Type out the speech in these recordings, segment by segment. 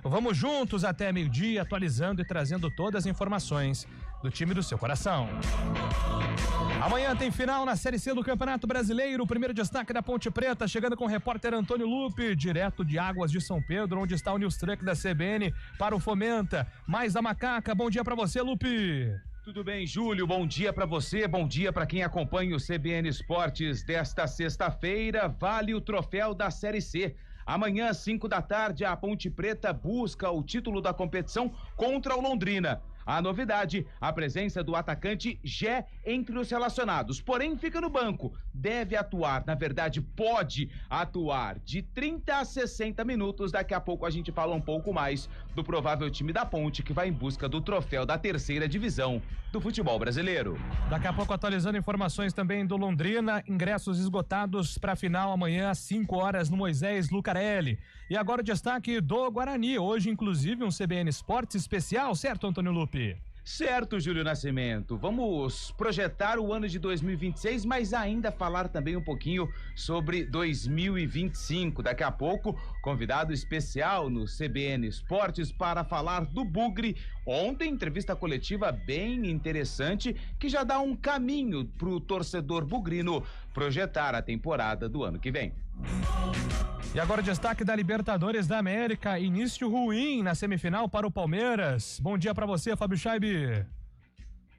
Vamos juntos até meio-dia, atualizando e trazendo todas as informações do time do seu coração. Amanhã tem final na Série C do Campeonato Brasileiro. O primeiro destaque da Ponte Preta, chegando com o repórter Antônio Lupe, direto de Águas de São Pedro, onde está o News Truck da CBN para o Fomenta. Mais da Macaca, bom dia para você, Lupe. Tudo bem, Júlio? Bom dia para você, bom dia para quem acompanha o CBN Esportes desta sexta-feira. Vale o troféu da Série C. Amanhã, 5 da tarde, a Ponte Preta busca o título da competição contra o Londrina. A novidade, a presença do atacante Gé entre os relacionados, porém fica no banco, deve atuar, na verdade pode atuar de 30 a 60 minutos, daqui a pouco a gente fala um pouco mais do provável time da Ponte que vai em busca do troféu da terceira divisão do futebol brasileiro. Daqui a pouco atualizando informações também do Londrina, ingressos esgotados para a final amanhã às 5 horas no Moisés Lucarelli. E agora o destaque do Guarani, hoje inclusive um CBN Esportes especial, certo, Antônio Lupe? Certo, Júlio Nascimento. Vamos projetar o ano de 2026, mas ainda falar também um pouquinho sobre 2025. Daqui a pouco, convidado especial no CBN Esportes para falar do Bugre. Ontem, entrevista coletiva bem interessante que já dá um caminho para o torcedor bugrino projetar a temporada do ano que vem. E agora o destaque da Libertadores da América, início ruim na semifinal para o Palmeiras. Bom dia para você, Fábio Scheibe.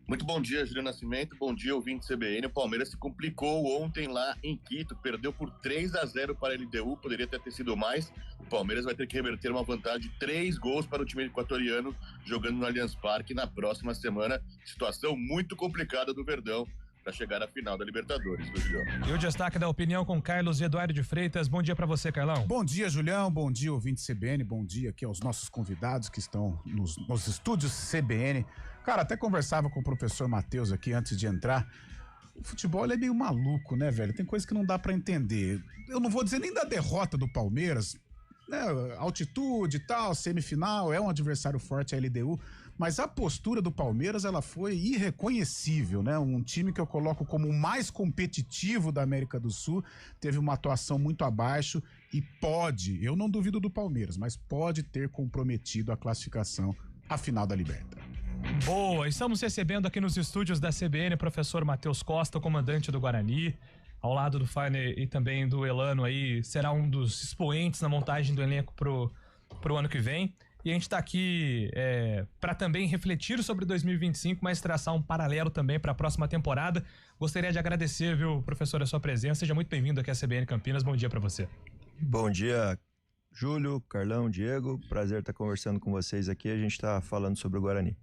Muito bom dia, Júlio Nascimento, bom dia, ouvinte CBN. O Palmeiras se complicou ontem lá em Quito, perdeu por 3-0 para a LDU, poderia ter sido mais. O Palmeiras vai ter que reverter uma vantagem de 3 gols para o time equatoriano, jogando no Allianz Parque na próxima semana. Situação muito complicada do Verdão para chegar à final da Libertadores, do Julião. E o destaque da opinião com Carlos Eduardo de Freitas. Bom dia para você, Carlão. Bom dia, Julião, bom dia, ouvinte CBN, bom dia aqui aos nossos convidados que estão nos estúdios CBN. Cara, até conversava com o professor Matheus aqui antes de entrar. O futebol é meio maluco, né, velho? Tem coisa que não dá para entender. Eu não vou dizer nem da derrota do Palmeiras, né? Altitude e tal, semifinal, é um adversário forte a LDU, mas a postura do Palmeiras, ela foi irreconhecível, né? Um time que eu coloco como o mais competitivo da América do Sul, teve uma atuação muito abaixo e pode, eu não duvido do Palmeiras, mas pode ter comprometido a classificação à final da Liberta. Boa, estamos recebendo aqui nos estúdios da CBN professor Matheus Costa, o comandante do Guarani, ao lado do Fagner e também do Elano aí, será um dos expoentes na montagem do elenco pro ano que vem. E a gente tá aqui para também refletir sobre 2025, mas traçar um paralelo também para a próxima temporada. Gostaria de agradecer, viu, professor, a sua presença. Seja muito bem-vindo aqui à CBN Campinas. Bom dia para você. Bom dia, Júlio, Carlão, Diego. Prazer estar conversando com vocês aqui. A gente tá falando sobre o Guarani.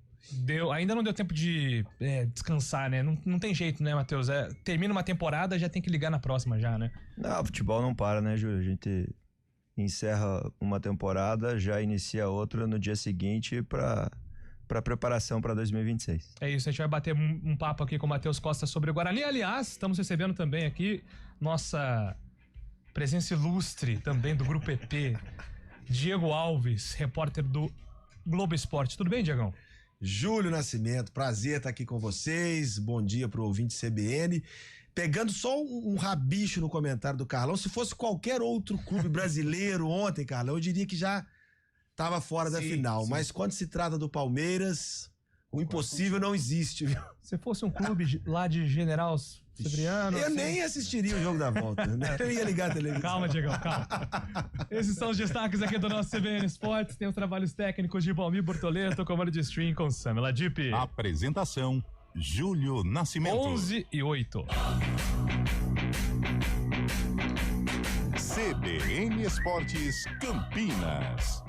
Ainda não deu tempo de descansar, né? Não tem jeito, né, Matheus? Termina uma temporada, já tem que ligar na próxima já, né? Não, o futebol não para, né, Júlio? A gente encerra uma temporada, já inicia outra no dia seguinte para preparação para 2026. É isso, a gente vai bater um papo aqui com o Matheus Costa sobre o Guarani. Aliás, estamos recebendo também aqui nossa presença ilustre também do Grupo EP, Diego Alves, repórter do Globo Esporte. Tudo bem, Diegão? Júlio Nascimento, prazer estar aqui com vocês, bom dia pro ouvinte CBN. Pegando só um rabicho no comentário do Carlão, se fosse qualquer outro clube brasileiro ontem, Carlão, eu diria que já estava fora da final, mas quando se trata do Palmeiras, o impossível não existe, viu? Se fosse um clube lá de General Severiano... Eu nem assistiria o jogo da volta, né? Eu ia ligar a televisão. Calma, Diegão, calma. Esses são os destaques aqui do nosso CBN Esportes. Tem os trabalhos técnicos de Balmir Bortoleto, comando de stream com Samela Dipp. Apresentação, Júlio Nascimento. 11:08. CBN Esportes Campinas.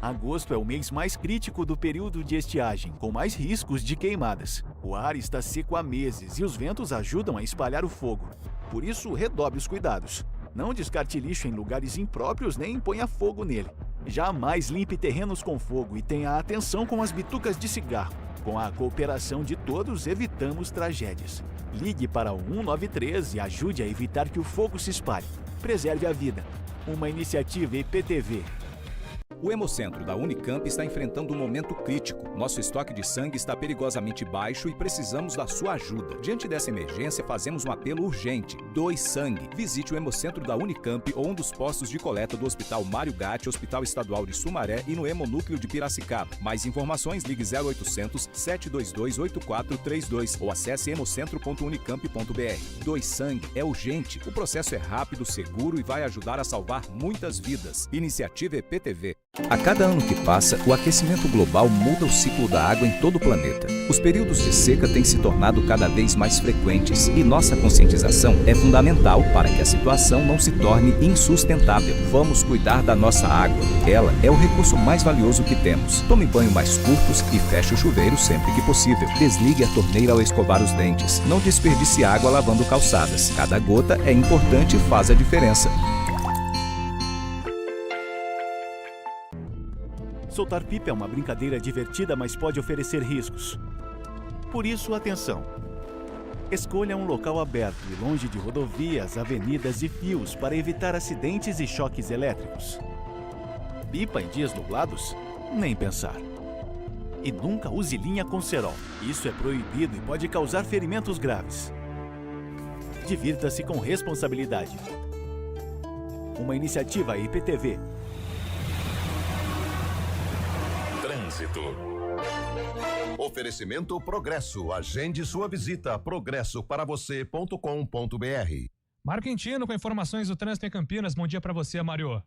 Agosto é o mês mais crítico do período de estiagem, com mais riscos de queimadas. O ar está seco há meses e os ventos ajudam a espalhar o fogo. Por isso, redobre os cuidados. Não descarte lixo em lugares impróprios nem ponha fogo nele. Jamais limpe terrenos com fogo e tenha atenção com as bitucas de cigarro. Com a cooperação de todos, evitamos tragédias. Ligue para o 193 e ajude a evitar que o fogo se espalhe. Preserve a vida. Uma iniciativa IPTV. O Hemocentro da Unicamp está enfrentando um momento crítico. Nosso estoque de sangue está perigosamente baixo e precisamos da sua ajuda. Diante dessa emergência, fazemos um apelo urgente. Doe sangue. Visite o Hemocentro da Unicamp ou um dos postos de coleta do Hospital Mário Gatti, Hospital Estadual de Sumaré e no Hemonúcleo de Piracicaba. Mais informações, ligue 0800 722 8432 ou acesse hemocentro.unicamp.br. Doe sangue. É urgente. O processo é rápido, seguro e vai ajudar a salvar muitas vidas. Iniciativa EPTV. A cada ano que passa, o aquecimento global muda o ciclo da água em todo o planeta. Os períodos de seca têm se tornado cada vez mais frequentes e nossa conscientização é fundamental para que a situação não se torne insustentável. Vamos cuidar da nossa água. Ela é o recurso mais valioso que temos. Tome banho mais curtos e feche o chuveiro sempre que possível. Desligue a torneira ao escovar os dentes. Não desperdice água lavando calçadas. Cada gota é importante e faz a diferença. Soltar pipa é uma brincadeira divertida, mas pode oferecer riscos. Por isso, atenção! Escolha um local aberto e longe de rodovias, avenidas e fios para evitar acidentes e choques elétricos. Pipa em dias nublados? Nem pensar. E nunca use linha com cerol. Isso é proibido e pode causar ferimentos graves. Divirta-se com responsabilidade. Uma iniciativa IPTV. Trânsito. Oferecimento Progresso. Agende sua visita progressoparavocê.com.br. Mário Quintino com informações do trânsito em Campinas. Bom dia para você, Mário.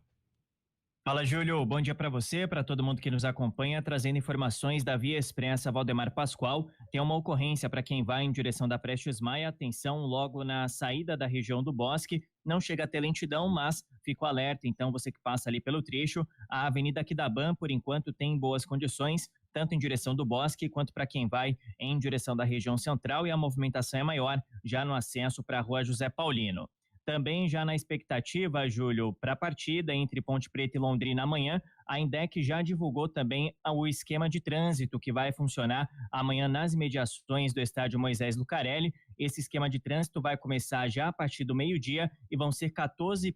Fala, Júlio. Bom dia para você, para todo mundo que nos acompanha, trazendo informações da Via Expressa Valdemar Pascoal. Tem uma ocorrência para quem vai em direção da Prestes Maia. Atenção, logo na saída da região do Bosque. Não chega a ter lentidão, mas fica o alerta. Então, você que passa ali pelo trecho, a Avenida Aquidabã, por enquanto, tem boas condições, tanto em direção do Bosque, quanto para quem vai em direção da região central. E a movimentação é maior já no acesso para a Rua José Paulino. Também já na expectativa, Júlio, para a partida entre Ponte Preta e Londrina amanhã, a INDEC já divulgou também o esquema de trânsito que vai funcionar amanhã nas imediações do estádio Moisés Lucarelli. Esse esquema de trânsito vai começar já a partir do meio-dia e vão ser 14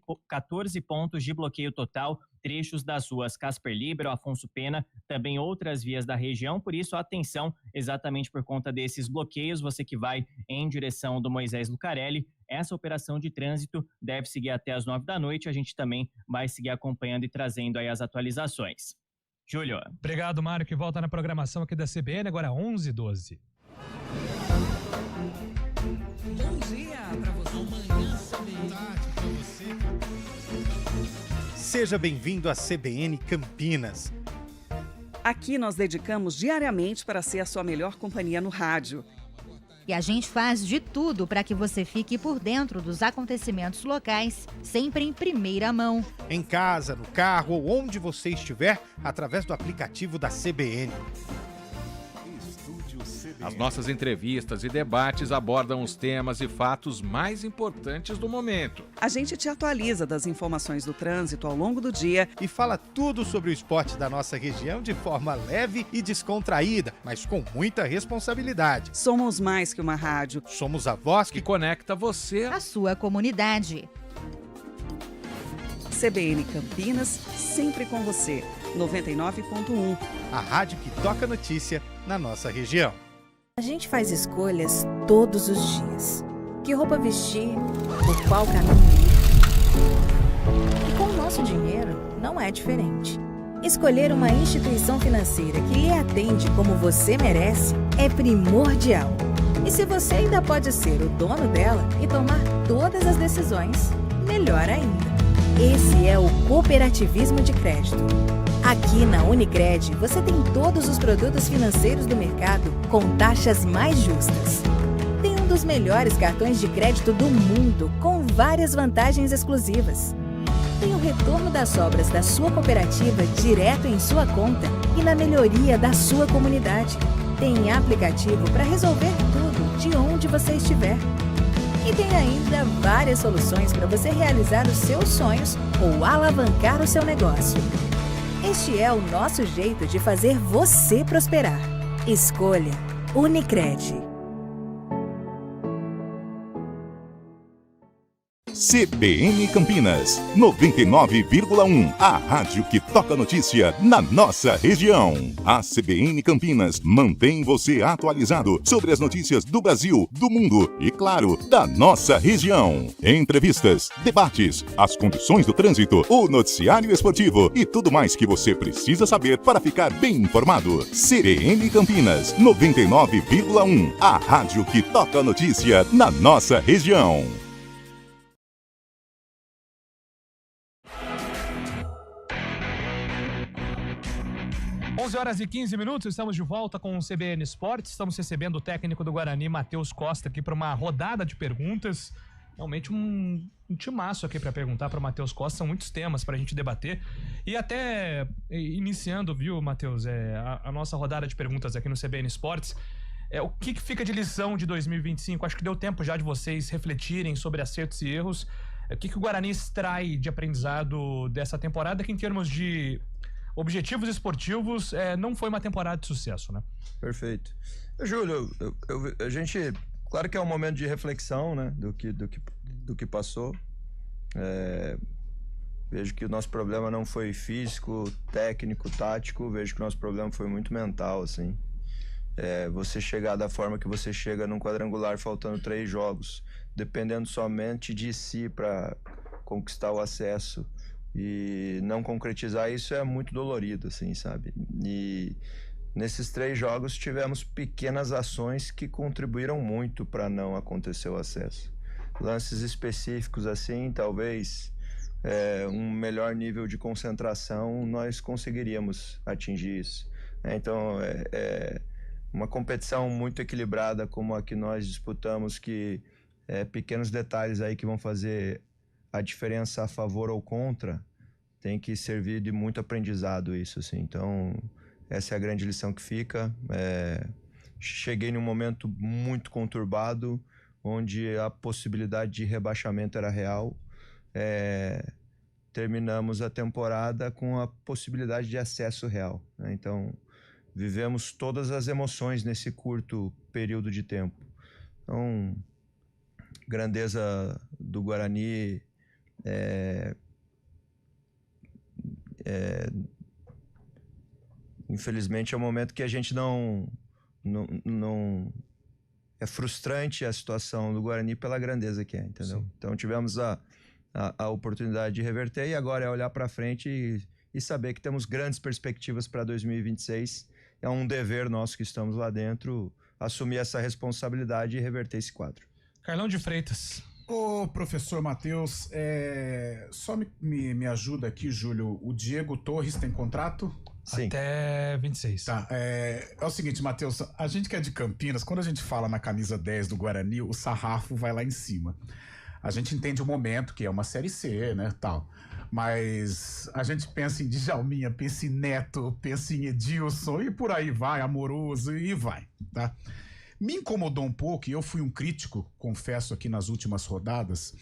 pontos de bloqueio total, trechos das ruas Casper Libero, Afonso Pena, também outras vias da região. Por isso, atenção, exatamente por conta desses bloqueios, você que vai em direção do Moisés Lucarelli, essa operação de trânsito deve seguir até as 9 da noite. A gente também vai seguir acompanhando e trazendo aí as atualizações. Júlio. Obrigado, Mário, que volta na programação aqui da CBN, agora 11h12. Bom dia pra você. Amanhã, tarde pra você. Seja bem-vindo à CBN Campinas. Aqui nós dedicamos diariamente para ser a sua melhor companhia no rádio. E a gente faz de tudo para que você fique por dentro dos acontecimentos locais, sempre em primeira mão. Em casa, no carro ou onde você estiver, através do aplicativo da CBN. As nossas entrevistas e debates abordam os temas e fatos mais importantes do momento. A gente te atualiza das informações do trânsito ao longo do dia e fala tudo sobre o esporte da nossa região de forma leve e descontraída, mas com muita responsabilidade. Somos mais que uma rádio. Somos a voz que conecta você à sua comunidade. CBN Campinas, sempre com você. 99.1. A rádio que toca notícia na nossa região. A gente faz escolhas todos os dias. Que roupa vestir, por qual caminho ir. E com o nosso dinheiro não é diferente. Escolher uma instituição financeira que lhe atende como você merece é primordial. E se você ainda pode ser o dono dela e tomar todas as decisões, melhor ainda. Esse é o cooperativismo de crédito. Aqui na Unicred, você tem todos os produtos financeiros do mercado com taxas mais justas. Tem um dos melhores cartões de crédito do mundo, com várias vantagens exclusivas. Tem o retorno das sobras da sua cooperativa direto em sua conta e na melhoria da sua comunidade. Tem aplicativo para resolver tudo de onde você estiver. E tem ainda várias soluções para você realizar os seus sonhos ou alavancar o seu negócio. Este é o nosso jeito de fazer você prosperar. Escolha Unicred. CBN Campinas, 99,1. A rádio que toca notícia na nossa região. A CBN Campinas mantém você atualizado sobre as notícias do Brasil, do mundo e, claro, da nossa região. Entrevistas, debates, as condições do trânsito, o noticiário esportivo e tudo mais que você precisa saber para ficar bem informado. CBN Campinas, 99,1. A rádio que toca notícia na nossa região. 11h15, estamos de volta com o CBN Esportes. Estamos recebendo o técnico do Guarani, Matheus Costa, aqui para uma rodada de perguntas. Realmente um timaço aqui para perguntar para o Matheus Costa. São muitos temas para a gente debater. E até iniciando, viu, Matheus, a nossa rodada de perguntas aqui no CBN Esportes. O que fica de lição de 2025? Acho que deu tempo já de vocês refletirem sobre acertos e erros. O que o Guarani extrai de aprendizado dessa temporada, que em termos de objetivos esportivos, não foi uma temporada de sucesso, né? Perfeito. Júlio, a gente, claro que é um momento de reflexão, né, do que passou. Vejo que o nosso problema não foi físico, técnico, tático, vejo que o nosso problema foi muito mental, assim. Você chegar da forma que você chega num quadrangular faltando 3 jogos, dependendo somente de si para conquistar o acesso, e não concretizar isso é muito dolorido, assim, sabe? E nesses 3 jogos tivemos pequenas ações que contribuíram muito para não acontecer o acesso. Lances específicos, assim, talvez um melhor nível de concentração, nós conseguiríamos atingir isso. Então, uma competição muito equilibrada como a que nós disputamos, que pequenos detalhes aí que vão fazer a diferença a favor ou contra, tem que servir de muito aprendizado isso, assim. Então, essa é a grande lição que fica. Cheguei num momento muito conturbado, onde a possibilidade de rebaixamento era real. Terminamos a temporada com a possibilidade de acesso real, né? Então, vivemos todas as emoções nesse curto período de tempo. Então, grandeza do Guarani, infelizmente é um momento que a gente não é frustrante a situação do Guarani pela grandeza que é, entendeu? Sim. Então tivemos a oportunidade de reverter, e agora é olhar para frente e saber que temos grandes perspectivas para 2026. É um dever nosso que estamos lá dentro assumir essa responsabilidade e reverter esse quadro. Carlão de Freitas. Ô, professor Matheus, só me ajuda aqui, Júlio. O Diego Torres tem contrato? Sim. Até 26. Tá, é o seguinte, Matheus, a gente que é de Campinas, quando a gente fala na camisa 10 do Guarani, o sarrafo vai lá em cima. A gente entende o momento, que é uma Série C, né, tal. Mas a gente pensa em Djalminha, pensa em Neto, pensa em Edilson, e por aí vai, Amoroso, e vai, tá? Me incomodou um pouco, e eu fui um crítico, confesso aqui nas últimas rodadas,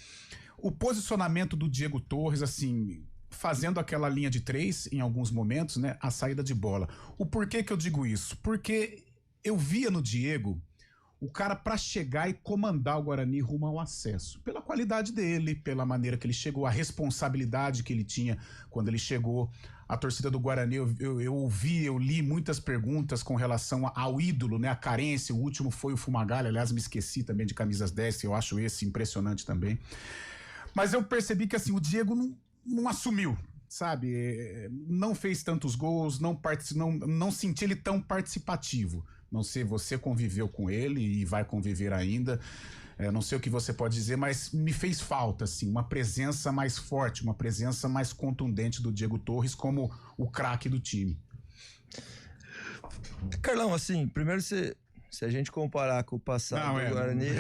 o posicionamento do Diego Torres, assim, fazendo aquela linha de 3 em alguns momentos, né, a saída de bola. O porquê que eu digo isso? Porque eu via no Diego o cara para chegar e comandar o Guarani rumo ao acesso. Pela qualidade dele, pela maneira que ele chegou, a responsabilidade que ele tinha quando ele chegou. A torcida do Guarani, eu li muitas perguntas com relação ao ídolo, né? A carência. O último foi o Fumagalli, aliás, me esqueci também de camisas 10, eu acho esse impressionante também. Mas eu percebi que assim, o Diego não assumiu, sabe? Não fez tantos gols, não senti ele tão participativo. Não sei, você conviveu com ele e vai conviver ainda. Não sei o que você pode dizer, mas me fez falta, assim, uma presença mais forte, uma presença mais contundente do Diego Torres como o craque do time. Carlão, assim, primeiro se a gente comparar com o passado do Guarani,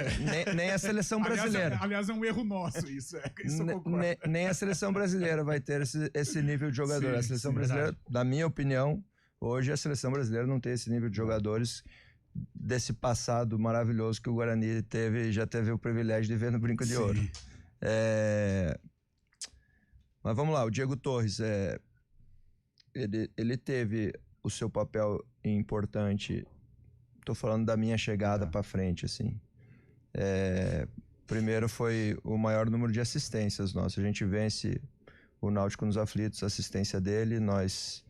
nem a seleção brasileira. Aliás, é um erro nosso isso eu concordo. Nem a seleção brasileira vai ter esse nível de jogador. Sim, a seleção brasileira, na minha opinião, hoje a seleção brasileira não tem esse nível de jogadores desse passado maravilhoso que o Guarani já teve o privilégio de ver no Brinco de Ouro. Mas vamos lá, o Diego Torres, ele teve o seu papel importante, tô falando da minha chegada para frente, assim. primeiro foi o maior número de assistências nosso. A gente vence o Náutico nos aflitos, a assistência dele. Nós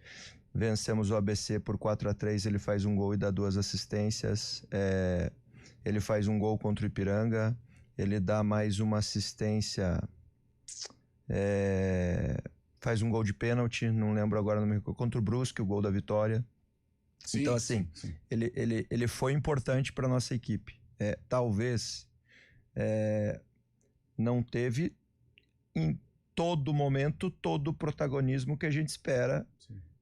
vencemos o ABC por 4-3, ele faz um gol e dá 2 assistências. Ele faz um gol contra o Ipiranga, ele dá mais uma assistência, faz um gol de pênalti, não lembro agora o nome, contra o Brusque, o gol da vitória. Sim, então, assim, sim. Ele foi importante para nossa equipe. Talvez não teve em todo momento todo o protagonismo que a gente espera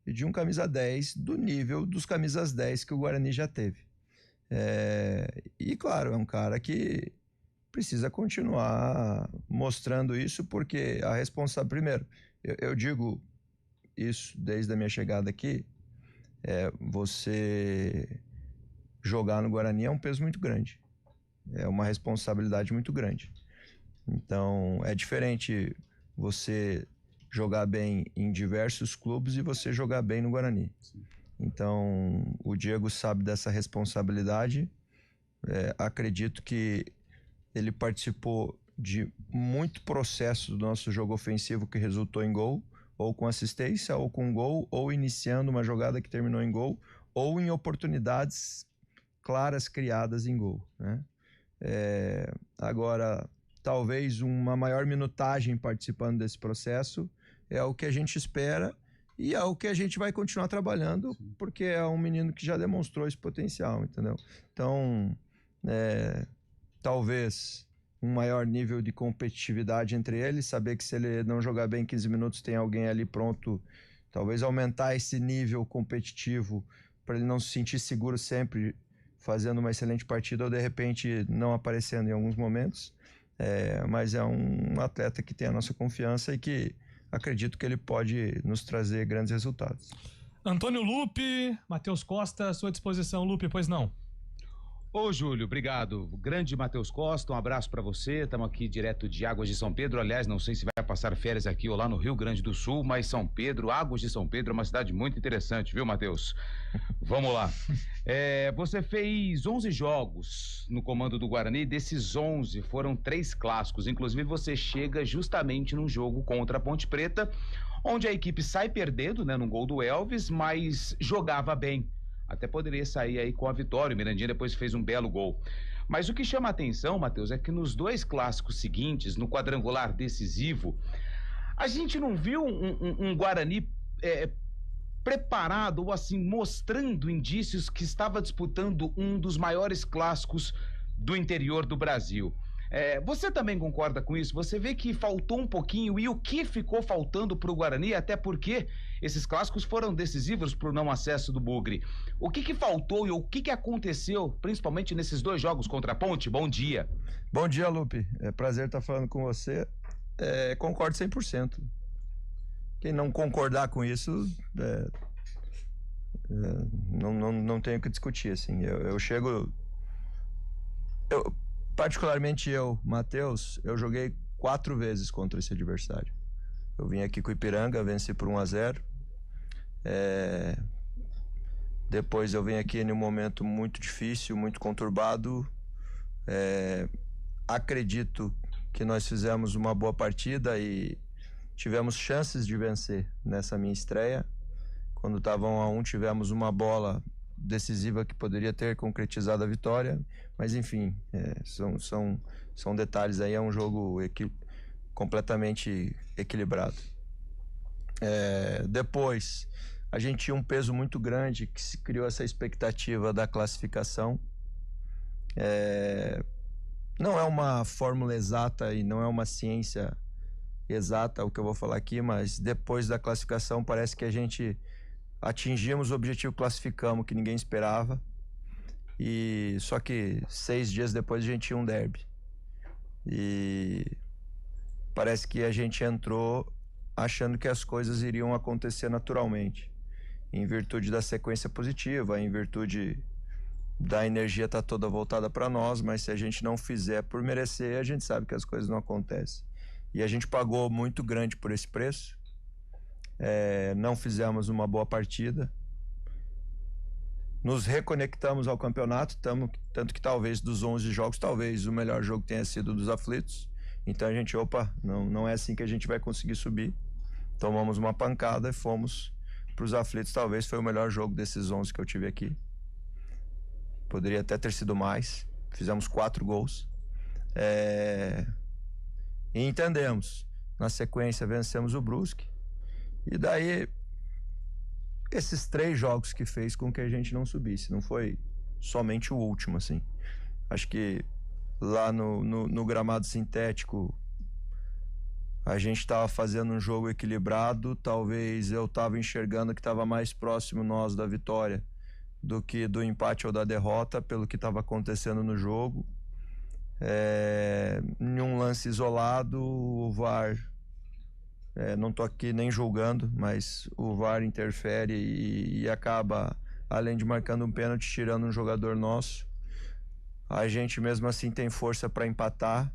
de um camisa 10 do nível dos camisas 10 que o Guarani já teve. E claro, é um cara que precisa continuar mostrando isso, porque a responsabilidade... Primeiro, eu digo isso desde a minha chegada aqui, você jogar no Guarani é um peso muito grande, é uma responsabilidade muito grande. Então é diferente você jogar bem em diversos clubes e você jogar bem no Guarani. Sim. Então o Diego sabe dessa responsabilidade. Acredito que ele participou de muito processo do nosso jogo ofensivo que resultou em gol, ou com assistência, ou com gol, ou iniciando uma jogada que terminou em gol, ou em oportunidades claras criadas em gol, né? Agora, talvez uma maior minutagem participando desse processo é o que a gente espera e é o que a gente vai continuar trabalhando, porque é um menino que já demonstrou esse potencial, entendeu? Então, talvez um maior nível de competitividade entre eles, saber que se ele não jogar bem 15 minutos tem alguém ali pronto, talvez aumentar esse nível competitivo para ele não se sentir seguro sempre fazendo uma excelente partida ou de repente não aparecendo em alguns momentos, mas é um atleta que tem a nossa confiança e que acredito que ele pode nos trazer grandes resultados. Antônio Lupe, Matheus Costa, à sua disposição. Lupe, pois não? Ô, Júlio, obrigado. Grande Matheus Costa, um abraço pra você. Estamos aqui direto de Águas de São Pedro. Aliás, não sei se vai passar férias aqui ou lá no Rio Grande do Sul, mas São Pedro, Águas de São Pedro, é uma cidade muito interessante, viu, Matheus? Vamos lá. Você fez 11 jogos no comando do Guarani. Desses 11 foram 3 clássicos. Inclusive, você chega justamente num jogo contra a Ponte Preta, onde a equipe sai perdendo, né, num gol do Elvis, mas jogava bem. Até poderia sair aí com a vitória. O Mirandinha depois fez um belo gol. Mas o que chama a atenção, Matheus, é que nos 2 clássicos seguintes, no quadrangular decisivo, a gente não viu um Guarani preparado ou assim, mostrando indícios que estava disputando um dos maiores clássicos do interior do Brasil. Você também concorda com isso? Você vê que faltou um pouquinho, e o que ficou faltando para o Guarani, até porque esses clássicos foram decisivos para o não acesso do Bugre. O que faltou e o que aconteceu, principalmente nesses 2 jogos contra a Ponte? Bom dia. Bom dia, Lupe. É prazer estar falando com você. Concordo 100%. Quem não concordar com isso, não tenho o que discutir, assim. Eu chego... Particularmente Matheus, eu joguei 4 vezes contra esse adversário. Eu vim aqui com o Ipiranga, venci por 1-0. Depois eu vim aqui num momento muito difícil, muito conturbado. Acredito que nós fizemos uma boa partida e tivemos chances de vencer nessa minha estreia. Quando estava 1-1, tivemos uma bola decisiva que poderia ter concretizado a vitória, mas enfim, são detalhes aí, é um jogo completamente equilibrado. Depois, a gente tinha um peso muito grande que se criou essa expectativa da classificação. Não é uma fórmula exata e não é uma ciência exata o que eu vou falar aqui, mas depois da classificação parece que a gente atingimos o objetivo, classificamos, que ninguém esperava. E só que 6 dias depois a gente tinha um derby. E parece que a gente entrou achando que as coisas iriam acontecer naturalmente, em virtude da sequência positiva, em virtude da energia estar toda voltada para nós, mas se a gente não fizer por merecer, a gente sabe que as coisas não acontecem. E a gente pagou muito grande por esse preço. Não fizemos uma boa partida. nos reconectamos ao campeonato, tanto que talvez dos 11 jogos, talvez o melhor jogo tenha sido dos aflitos. Então a gente, não é assim que a gente vai conseguir subir. Tomamos uma pancada e fomos para os aflitos. Talvez foi o melhor jogo desses 11 que eu tive aqui. Poderia até ter sido mais. Fizemos 4 gols. E entendemos. Na sequência vencemos o Brusque. E daí, esses 3 jogos que fez com que a gente não subisse. Não foi somente o último, assim. Acho que lá no gramado sintético, a gente estava fazendo um jogo equilibrado. Talvez eu estava enxergando que estava mais próximo nós da vitória do que do empate ou da derrota, pelo que estava acontecendo no jogo. Em um lance isolado, o VAR, não estou aqui nem julgando, mas o VAR interfere e acaba, além de marcando um pênalti, tirando um jogador nosso. A gente mesmo assim tem força para empatar.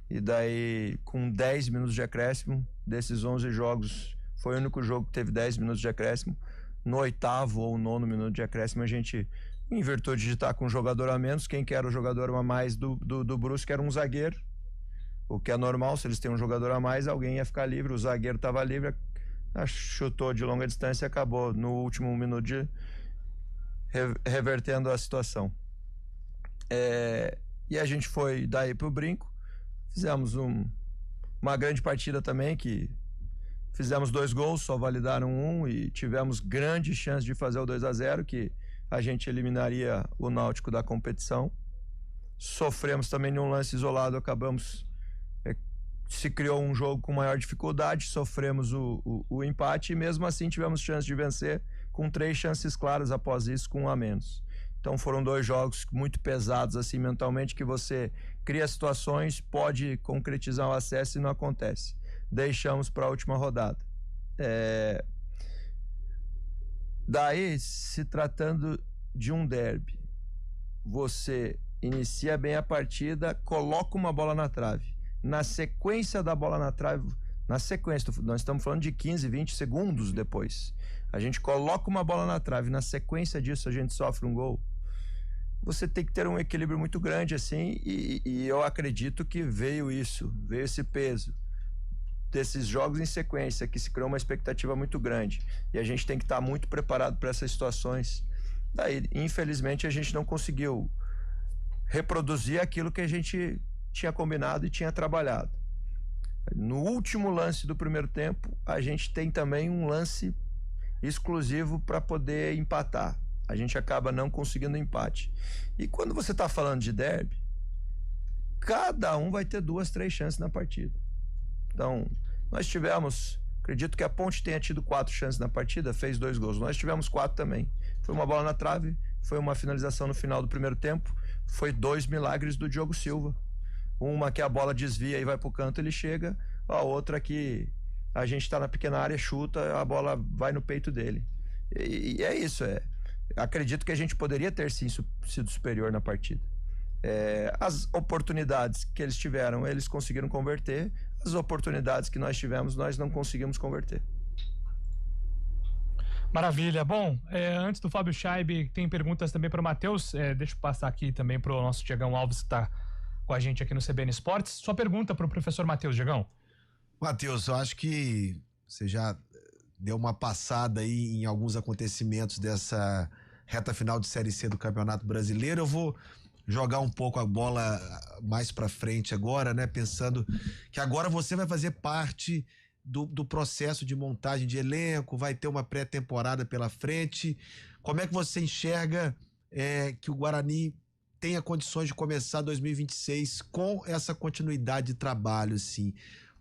E daí, com 10 minutos de acréscimo, desses 11 jogos, foi o único jogo que teve 10 minutos de acréscimo. No 8º ou 9º minuto de acréscimo, a gente, em virtude de estar com um jogador a menos, quem que era o jogador a mais do Brusque era um zagueiro. O que é normal, se eles têm um jogador a mais, alguém ia ficar livre. O zagueiro estava livre, chutou de longa distância e acabou no último minuto revertendo a situação. E a gente foi daí pro brinco. Fizemos uma grande partida também, que fizemos 2 gols, só validaram 1 e tivemos grande chance de fazer o 2-0, que a gente eliminaria o Náutico da competição. Sofremos também num lance isolado, se criou um jogo com maior dificuldade, sofremos o empate e mesmo assim tivemos chance de vencer com 3 chances claras após isso, com 1 a menos. Então foram 2 jogos muito pesados assim mentalmente, que você cria situações, pode concretizar o acesso e não acontece. Deixamos para a última rodada. Daí, se tratando de um derby, você inicia bem a partida, coloca uma bola na trave. Na sequência da bola na trave, nós estamos falando de 15, 20 segundos depois, a gente coloca uma bola na trave, na sequência disso a gente sofre um gol. Você tem que ter um equilíbrio muito grande assim, e eu acredito que veio esse peso desses jogos em sequência, que se criou uma expectativa muito grande, e a gente tem que estar muito preparado para essas situações. Daí, infelizmente, a gente não conseguiu reproduzir aquilo que a gente tinha combinado e tinha trabalhado. No último lance do primeiro tempo, a gente tem também um lance exclusivo para poder empatar. A gente acaba não conseguindo empate. E quando você está falando de derby, cada um vai ter 2, 3 chances na partida. Então, nós tivemos, acredito que a Ponte tenha tido 4 chances na partida, fez 2 gols. Nós tivemos 4 também. Foi uma bola na trave, foi uma finalização no final do primeiro tempo, foi 2 milagres do Diogo Silva. Uma que a bola desvia e vai pro canto, ele chega. A outra que a gente tá na pequena área, chuta, a bola vai no peito dele. E é isso, acredito que a gente poderia ter sim sido superior na partida. As oportunidades que eles tiveram, eles conseguiram converter. As oportunidades que nós tivemos, nós não conseguimos converter. Maravilha. Bom, antes do Fábio Scheib, tem perguntas também para o Matheus. Deixa eu passar aqui também para o nosso Diegão Alves, que está com a gente aqui no CBN Esportes. Sua pergunta para o professor Matheus, Diegão. Matheus, eu acho que você já deu uma passada aí em alguns acontecimentos dessa reta final de Série C do Campeonato Brasileiro. Eu vou jogar um pouco a bola mais para frente agora, né? Pensando que agora você vai fazer parte do processo de montagem de elenco, vai ter uma pré-temporada pela frente. Como é que você enxerga que o Guarani tenha condições de começar 2026 com essa continuidade de trabalho, assim?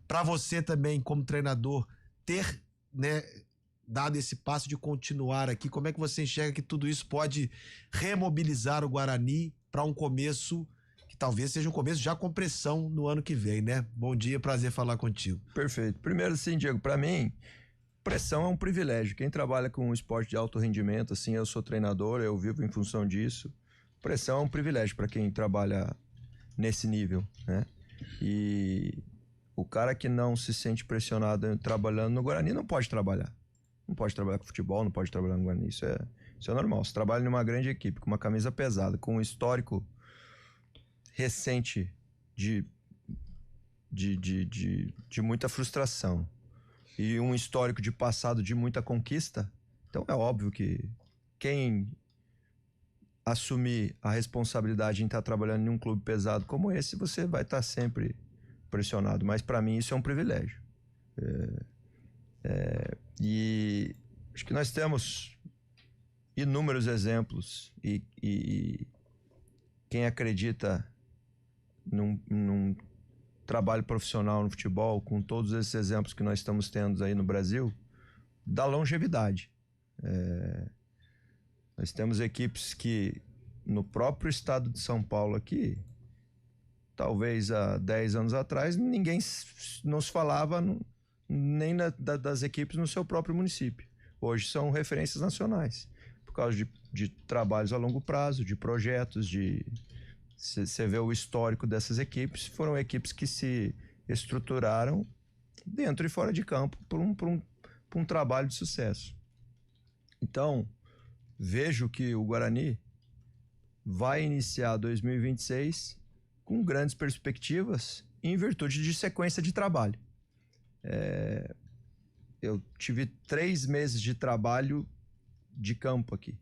Para você também, como treinador, ter, né, dado esse passo de continuar aqui, como é que você enxerga que tudo isso pode remobilizar o Guarani para um começo que talvez seja um começo já com pressão no ano que vem, né? Bom dia, prazer falar contigo. Perfeito. Primeiro, sim, Diego, para mim, pressão é um privilégio. Quem trabalha com um esporte de alto rendimento, assim, eu sou treinador, eu vivo em função disso. Pressão é um privilégio para quem trabalha nesse nível, né? E o cara que não se sente pressionado trabalhando no Guarani não pode trabalhar. Não pode trabalhar com futebol, não pode trabalhar no Guarani. Isso Isso é normal. Você trabalha numa grande equipe, com uma camisa pesada, com um histórico recente de muita frustração e um histórico de passado de muita conquista. Então é óbvio que quem assumir a responsabilidade em estar trabalhando em um clube pesado como esse, você vai estar sempre pressionado. Mas para mim isso é um privilégio. E acho que nós temos inúmeros exemplos e quem acredita num trabalho profissional no futebol, com todos esses exemplos que nós estamos tendo aí no Brasil, dá longevidade. Nós temos equipes que no próprio estado de São Paulo aqui, talvez há 10 anos atrás, ninguém não se falava nem das equipes no seu próprio município. Hoje são referências nacionais, por causa de trabalhos a longo prazo, de projetos, você vê o histórico dessas equipes, foram equipes que se estruturaram dentro e fora de campo por um trabalho de sucesso. Então, vejo que o Guarani vai iniciar 2026 com grandes perspectivas em virtude de sequência de trabalho. Eu tive 3 meses de trabalho de campo aqui.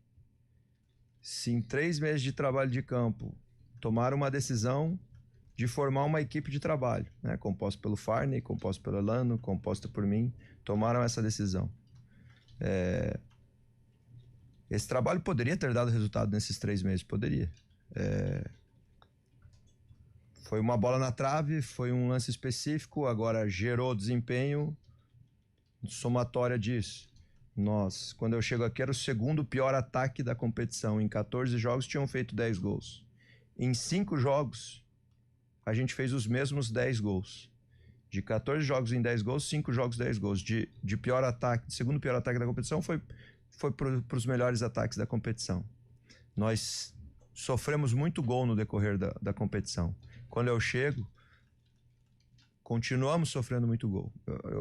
Se em 3 meses de trabalho de campo tomaram uma decisão de formar uma equipe de trabalho, né, composta pelo Farney, composta pelo Elano, composta por mim, tomaram essa decisão. Esse trabalho poderia ter dado resultado nesses 3 meses, poderia. Foi uma bola na trave, foi um lance específico, agora gerou desempenho, somatória disso. Quando eu chego aqui, era o segundo pior ataque da competição. Em 14 jogos, tinham feito 10 gols. Em 5 jogos, a gente fez os mesmos 10 gols. De 14 jogos em 10 gols, 5 jogos 10 gols. De pior ataque, de segundo pior ataque da competição, foi para os melhores ataques da competição. Nós sofremos muito gol no decorrer da competição. Quando eu chego, continuamos sofrendo muito gol.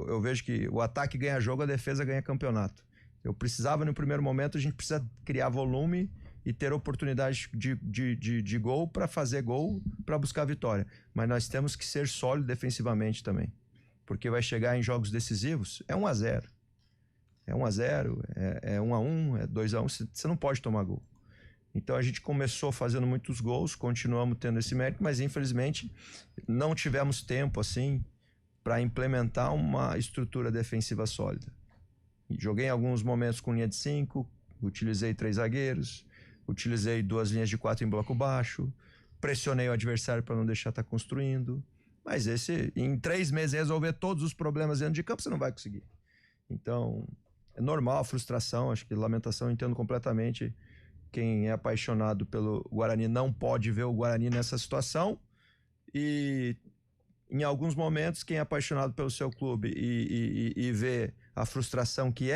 Eu vejo que o ataque ganha jogo, a defesa ganha campeonato. Eu precisava, no primeiro momento, a gente precisa criar volume e ter oportunidade de gol para fazer gol, para buscar a vitória. Mas nós temos que ser sólidos defensivamente também. Porque vai chegar em jogos decisivos, é 1-0. É 1-0, é 1-1, é 2-1, você não pode tomar gol. Então a gente começou fazendo muitos gols, continuamos tendo esse mérito, mas infelizmente não tivemos tempo assim para implementar uma estrutura defensiva sólida. Joguei em alguns momentos com linha de 5, utilizei 3 zagueiros, utilizei 2 linhas de 4 em bloco baixo, pressionei o adversário para não deixar estar construindo, mas em 3 meses resolver todos os problemas dentro de campo você não vai conseguir. Então é normal a frustração, acho que lamentação, eu entendo completamente. Quem é apaixonado pelo Guarani não pode ver o Guarani nessa situação, e em alguns momentos quem é apaixonado pelo seu clube e vê a frustração que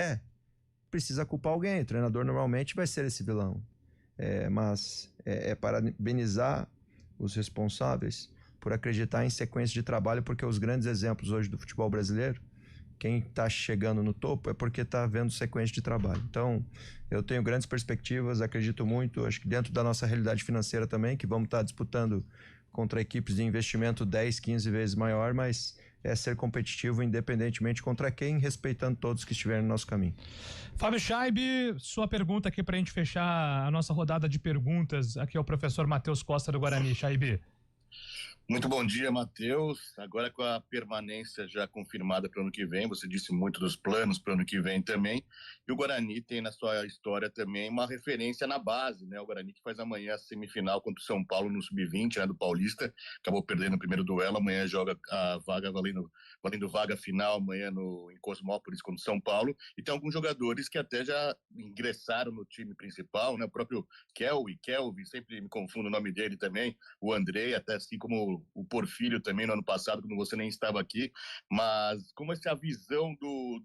precisa culpar alguém. O treinador normalmente vai ser esse vilão, mas parabenizar os responsáveis por acreditar em sequência de trabalho, porque os grandes exemplos hoje do futebol brasileiro, quem está chegando no topo é porque está vendo sequência de trabalho. Então, eu tenho grandes perspectivas, acredito muito, acho que dentro da nossa realidade financeira também, que vamos estar disputando contra equipes de investimento 10, 15 vezes maior, mas é ser competitivo independentemente contra quem, respeitando todos que estiverem no nosso caminho. Fábio Chaib, sua pergunta aqui para a gente fechar a nossa rodada de perguntas, aqui é o professor Matheus Costa do Guarani. Chaib. Muito bom dia, Matheus. Agora com a permanência já confirmada para o ano que vem, você disse muito dos planos para o ano que vem também, e o Guarani tem na sua história também uma referência na base, né? O Guarani que faz amanhã a semifinal contra o São Paulo no Sub-20, né, do Paulista, acabou perdendo o primeiro duelo, amanhã joga a vaga valendo vaga final amanhã em Cosmópolis contra o São Paulo, e tem alguns jogadores que até já ingressaram no time principal, né? O próprio Kelvin, sempre me confundo o nome dele também, o Andrei, até assim como o Porfírio também no ano passado, quando você nem estava aqui, mas como essa visão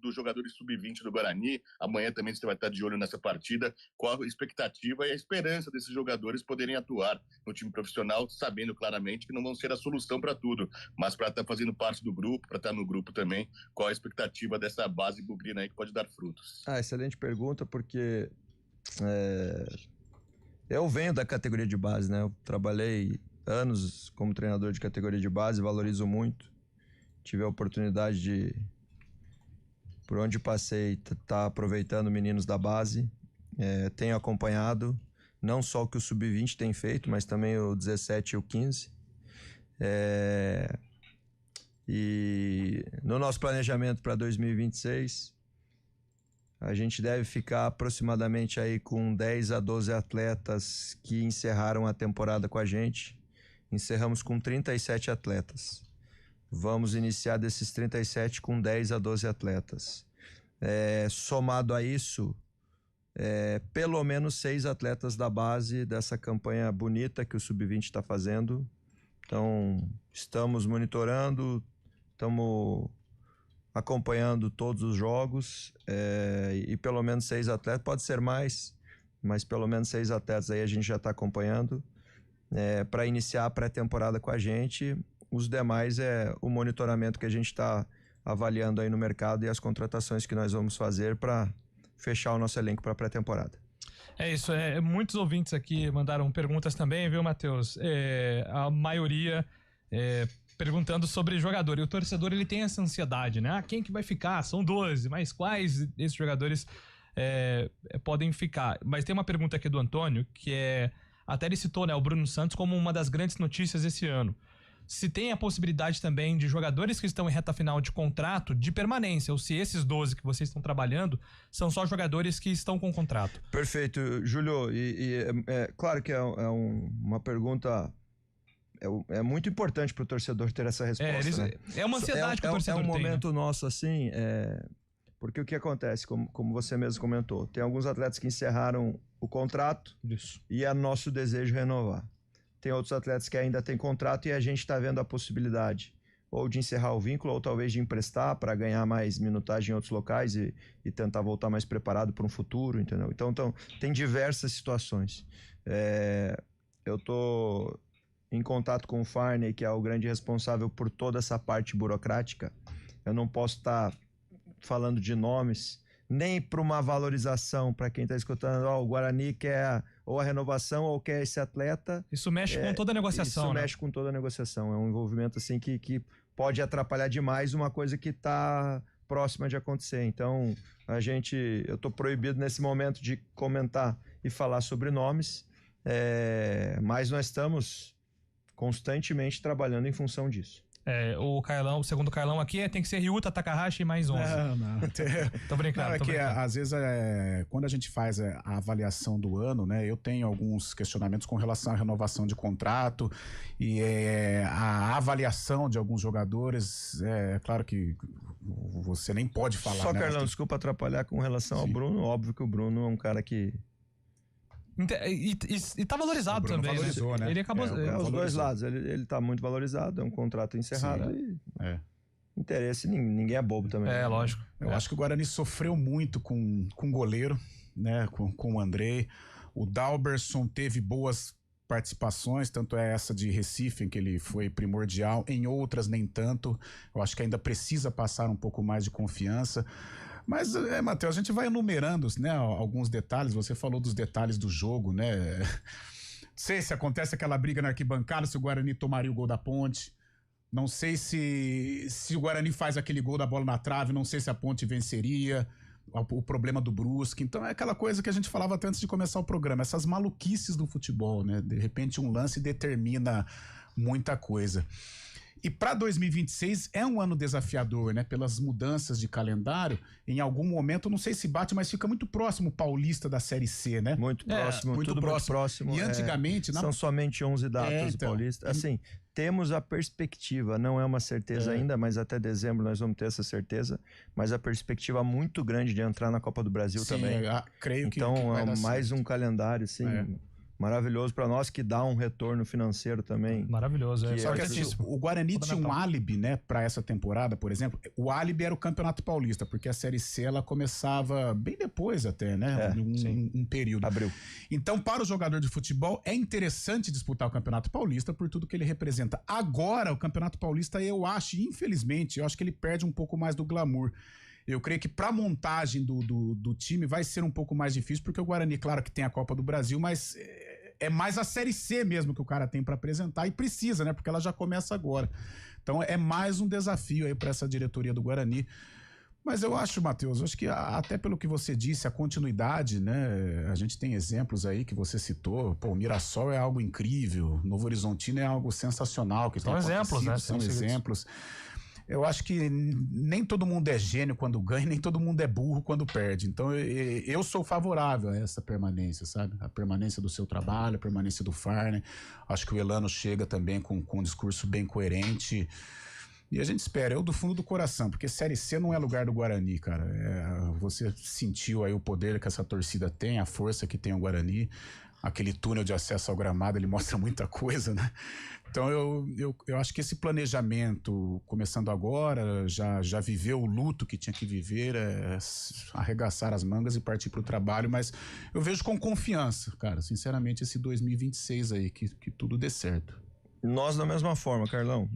dos jogadores sub-20 do Guarani, amanhã também você vai estar de olho nessa partida, qual a expectativa e a esperança desses jogadores poderem atuar no time profissional, sabendo claramente que não vão ser a solução para tudo, mas para estar fazendo parte do grupo, para estar no grupo também, qual a expectativa dessa base bugrina aí que pode dar frutos? Excelente pergunta, porque Eu venho da categoria de base, né? Eu trabalhei anos como treinador de categoria de base, valorizo muito. Tive a oportunidade de, por onde passei, tá aproveitando meninos da base. Tenho acompanhado não só o que o Sub-20 tem feito, mas também o 17 e o 15. E no nosso planejamento para 2026, a gente deve ficar aproximadamente aí com 10 a 12 atletas que encerraram a temporada com a gente. Encerramos com 37 atletas. Vamos iniciar desses 37 com 10 a 12 atletas. Somado a isso, pelo menos 6 atletas da base dessa campanha bonita que o Sub-20 está fazendo. Então, estamos monitorando, estamos acompanhando todos os jogos, e pelo menos 6 atletas, pode ser mais, mas pelo menos 6 atletas aí a gente já está acompanhando para iniciar a pré-temporada com a gente. Os demais é o monitoramento que a gente está avaliando aí no mercado e as contratações que nós vamos fazer para fechar o nosso elenco para a pré-temporada. É isso, muitos ouvintes aqui mandaram perguntas também, viu, Matheus? A maioria perguntando sobre jogador. E o torcedor, ele tem essa ansiedade, né? Quem que vai ficar? São 12, mas quais desses jogadores podem ficar? Mas tem uma pergunta aqui do Antônio, que até ele citou, né, o Bruno Santos como uma das grandes notícias esse ano. Se tem a possibilidade também de jogadores que estão em reta final de contrato de permanência, ou se esses 12 que vocês estão trabalhando são só jogadores que estão com contrato. Perfeito, Júlio. Claro que uma pergunta... É muito importante para o torcedor ter essa resposta. É uma ansiedade que o torcedor tem. É um momento nosso, assim, porque o que acontece, como você mesmo comentou, tem alguns atletas que encerraram o contrato. Isso. E é nosso desejo renovar. Tem outros atletas que ainda têm contrato e a gente está vendo a possibilidade ou de encerrar o vínculo ou talvez de emprestar para ganhar mais minutagem em outros locais e tentar voltar mais preparado para um futuro, entendeu? Então tem diversas situações. Eu estou em contato com o Farney, que é o grande responsável por toda essa parte burocrática. Eu não posso estar falando de nomes, nem para uma valorização para quem está escutando, o Guarani quer ou a renovação ou quer esse atleta. Isso mexe com toda a negociação, Isso né? mexe com toda a negociação. É um envolvimento assim que pode atrapalhar demais uma coisa que está próxima de acontecer. Então, eu estou proibido nesse momento de comentar e falar sobre nomes, mas nós estamos constantemente trabalhando em função disso. O segundo Carlão aqui tem que ser Ryuta, Takahashi e mais 11. Não. Tô brincando. Não, brincando. Às vezes, quando a gente faz a avaliação do ano, né, eu tenho alguns questionamentos com relação à renovação de contrato e a avaliação de alguns jogadores. É claro que você nem pode falar. Só, né, Carlão, desculpa atrapalhar com relação ao Bruno. Óbvio que o Bruno é um cara que... E tá valorizado também, valorizou, né? Ele acabou... os dois lados. Ele tá muito valorizado, é um contrato encerrado. Interesse, ninguém é bobo também. Lógico. Eu acho que o Guarani sofreu muito com o goleiro, né? Com o Andrei. O Dalberson teve boas participações, tanto é essa de Recife, em que ele foi primordial, em outras nem tanto. Eu acho que ainda precisa passar um pouco mais de confiança. Mas, Matheus, a gente vai enumerando, né, alguns detalhes. Você falou dos detalhes do jogo, né? Não sei se acontece aquela briga na arquibancada, se o Guarani tomaria o gol da Ponte. Não sei se o Guarani faz aquele gol da bola na trave, não sei se a Ponte venceria. O problema do Brusque. Então é aquela coisa que a gente falava até antes de começar o programa, essas maluquices do futebol, né? De repente um lance determina muita coisa. E para 2026 é um ano desafiador, né? Pelas mudanças de calendário. Em algum momento, não sei se bate, mas fica muito próximo o Paulista da Série C, né? Muito próximo, muito próximo. E antigamente... São somente 11 datas do Paulista. Assim, temos a perspectiva, não é uma certeza ainda, mas até dezembro nós vamos ter essa certeza. Mas a perspectiva muito grande de entrar na Copa do Brasil também. Creio que então, vai dar mais certo. Um calendário, assim... Maravilhoso para nós, que dá um retorno financeiro também. Maravilhoso. Só que assim, o Guarani tinha um álibi, né, para essa temporada, por exemplo. O álibi era o Campeonato Paulista, porque a Série C ela começava bem depois até, né? Um período. Abril. Então, para o jogador de futebol, é interessante disputar o Campeonato Paulista por tudo que ele representa. Agora, o Campeonato Paulista, eu acho, infelizmente, eu acho que ele perde um pouco mais do glamour. Eu creio que para a montagem do time vai ser um pouco mais difícil, porque o Guarani, claro que tem a Copa do Brasil, mas é mais a Série C mesmo que o cara tem para apresentar, e precisa, né? Porque ela já começa agora. Então é mais um desafio aí para essa diretoria do Guarani. Mas eu acho, Matheus, acho que até pelo que você disse, a continuidade, né? A gente tem exemplos aí que você citou. Pô, o Mirassol é algo incrível, Novo Horizontino é algo sensacional. Que São exemplos, né? São exemplos. Eu acho que nem todo mundo é gênio quando ganha, nem todo mundo é burro quando perde. Então eu sou favorável a essa permanência, sabe? A permanência do seu trabalho, a permanência do Farner. Acho que o Elano chega também com um discurso bem coerente. E a gente espera, eu do fundo do coração, porque Série C não é lugar do Guarani, cara. Você sentiu aí o poder que essa torcida tem, a força que tem o Guarani. Aquele túnel de acesso ao gramado, ele mostra muita coisa, né? Então eu acho que esse planejamento, começando agora, já viveu o luto que tinha que viver, arregaçar as mangas e partir para o trabalho, mas eu vejo com confiança, cara, sinceramente, esse 2026 aí, que tudo dê certo. Nós da mesma forma, Carlão.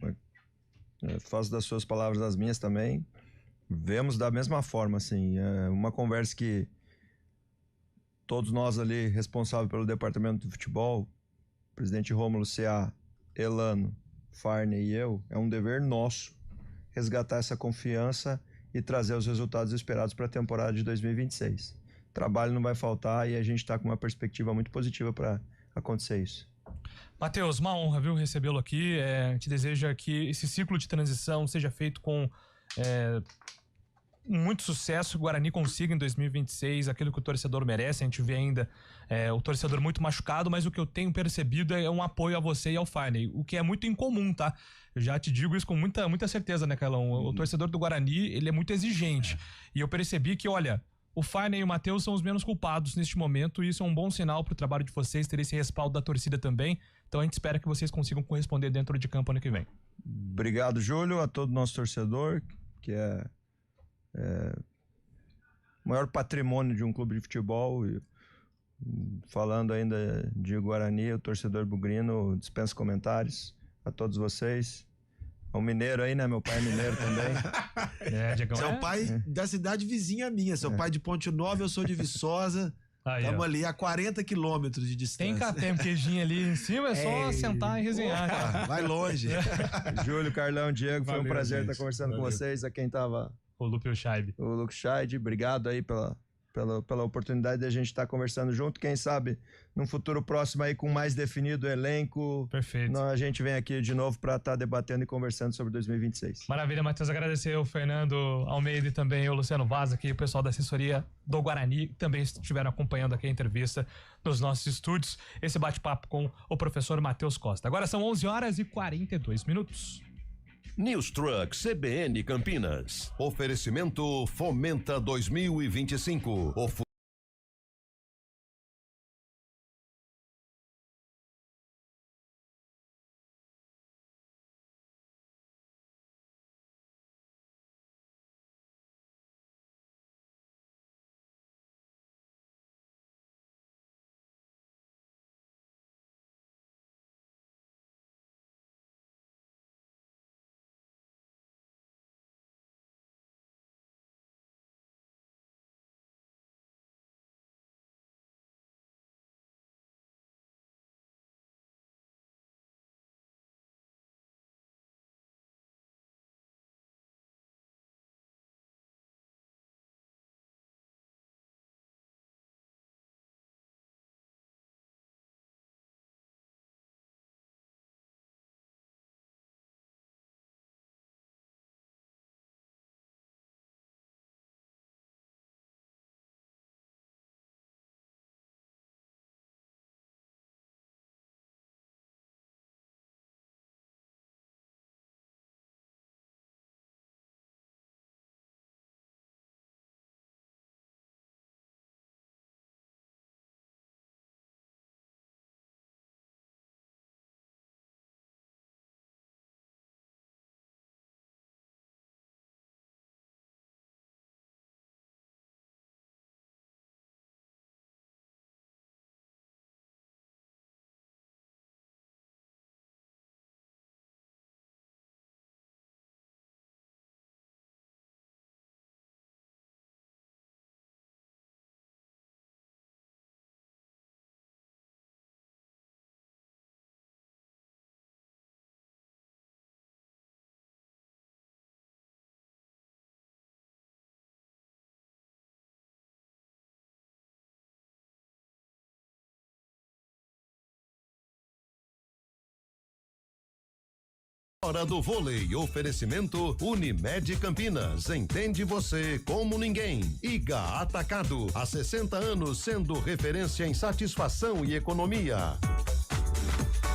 Faço das suas palavras as minhas também. Vemos da mesma forma, assim, uma conversa que todos nós ali responsáveis pelo departamento de futebol, presidente Rômulo CA, Elano, Farney e eu, é um dever nosso resgatar essa confiança e trazer os resultados esperados para a temporada de 2026. Trabalho não vai faltar e a gente está com uma perspectiva muito positiva para acontecer isso. Matheus, uma honra, viu, recebê-lo aqui. A gente deseja que esse ciclo de transição seja feito com muito sucesso, o Guarani consiga em 2026 aquilo que o torcedor merece. A gente vê ainda o torcedor muito machucado, mas o que eu tenho percebido é um apoio a você e ao Farney, o que é muito incomum, tá? Eu já te digo isso com muita certeza, né, Carlão? O torcedor do Guarani, ele é muito exigente. E eu percebi que, olha, o Farney e o Matheus são os menos culpados neste momento, e isso é um bom sinal pro trabalho de vocês, ter esse respaldo da torcida também. Então a gente espera que vocês consigam corresponder dentro de campo ano que vem. Obrigado, Júlio, a todo nosso torcedor, que é o maior patrimônio de um clube de futebol. E, falando ainda de Guarani, o torcedor bugrino dispensa comentários. A todos vocês. É um mineiro aí, né? Meu pai é mineiro também. Diegão. Seu pai da cidade vizinha minha. Seu pai de Ponte Nova, eu sou de Viçosa. Estamos ali a 40 quilômetros de distância. Tem um queijinho ali em cima, é só sentar e resenhar. Opa, vai longe. Júlio, Carlão, Diego, foi um prazer gente. estar conversando com vocês. A quem tava... O Lupe Scheib. O Luke Scheib, obrigado aí pela oportunidade de a gente estar conversando junto. Quem sabe num futuro próximo aí com mais definido o elenco. Perfeito. A gente vem aqui de novo para estar debatendo e conversando sobre 2026. Maravilha, Matheus. Agradecer o Fernando Almeida e também o Luciano Vaz aqui, o pessoal da assessoria do Guarani, que também estiveram acompanhando aqui a entrevista nos nossos estúdios. Esse bate-papo com o professor Matheus Costa. Agora são 11h42. News Truck CBN Campinas. Oferecimento Fomenta 2025. hora do vôlei. Oferecimento Unimed Campinas. Entende você como ninguém. Iga Atacado. Há 60 anos sendo referência em satisfação e economia.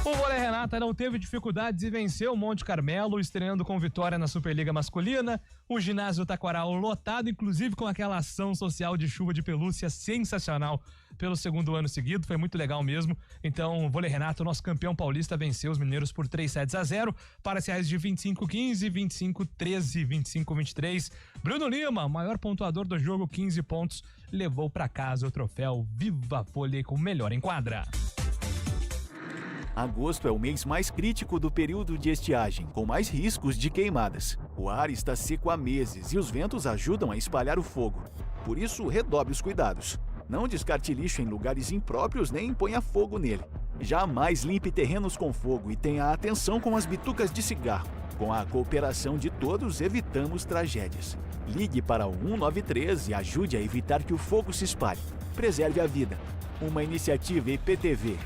O Vôlei Renata não teve dificuldades e venceu o Monte Carmelo, estreando com vitória na Superliga Masculina. O ginásio Taquaral lotado, inclusive com aquela ação social de chuva de pelúcia sensacional pelo segundo ano seguido. Foi muito legal mesmo. Então, o Vôlei Renata, o nosso campeão paulista, venceu os mineiros por 3-0 para parciais de 25-15, 25-13, 25-23. Bruno Lima, maior pontuador do jogo, 15 pontos, levou para casa o troféu Viva Vôlei com melhor em quadra. Agosto é o mês mais crítico do período de estiagem, com mais riscos de queimadas. O ar está seco há meses e os ventos ajudam a espalhar o fogo. Por isso, redobre os cuidados. Não descarte lixo em lugares impróprios nem ponha fogo nele. Jamais limpe terrenos com fogo e tenha atenção com as bitucas de cigarro. Com a cooperação de todos, evitamos tragédias. Ligue para o 193 e ajude a evitar que o fogo se espalhe. Preserve a vida. Uma iniciativa IPTV.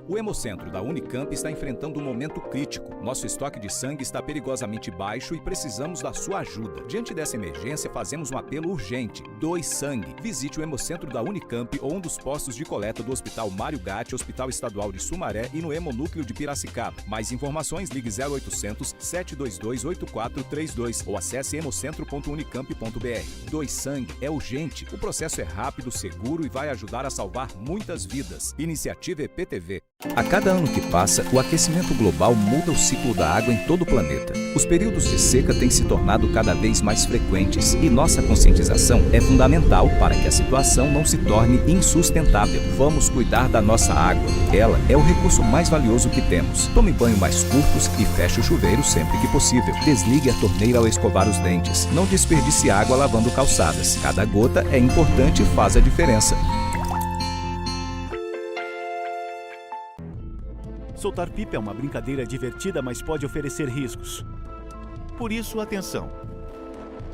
O Hemocentro da Unicamp está enfrentando um momento crítico. Nosso estoque de sangue está perigosamente baixo e precisamos da sua ajuda. Diante dessa emergência, fazemos um apelo urgente. Doe sangue. Visite o Hemocentro da Unicamp ou um dos postos de coleta do Hospital Mário Gatti, Hospital Estadual de Sumaré e no Hemonúcleo de Piracicaba. Mais informações, ligue 0800 722 8432 ou acesse hemocentro.unicamp.br. Doe sangue é urgente. O processo é rápido, seguro e vai ajudar a salvar muitas vidas. Iniciativa EPTV. A cada ano que passa, o aquecimento global muda o ciclo da água em todo o planeta. Os períodos de seca têm se tornado cada vez mais frequentes e nossa conscientização é fundamental para que a situação não se torne insustentável. Vamos cuidar da nossa água. Ela é o recurso mais valioso que temos. Tome banho mais curtos e feche o chuveiro sempre que possível. Desligue a torneira ao escovar os dentes. Não desperdice água lavando calçadas. Cada gota é importante e faz a diferença. Soltar pipa é uma brincadeira divertida, mas pode oferecer riscos. Por isso, atenção.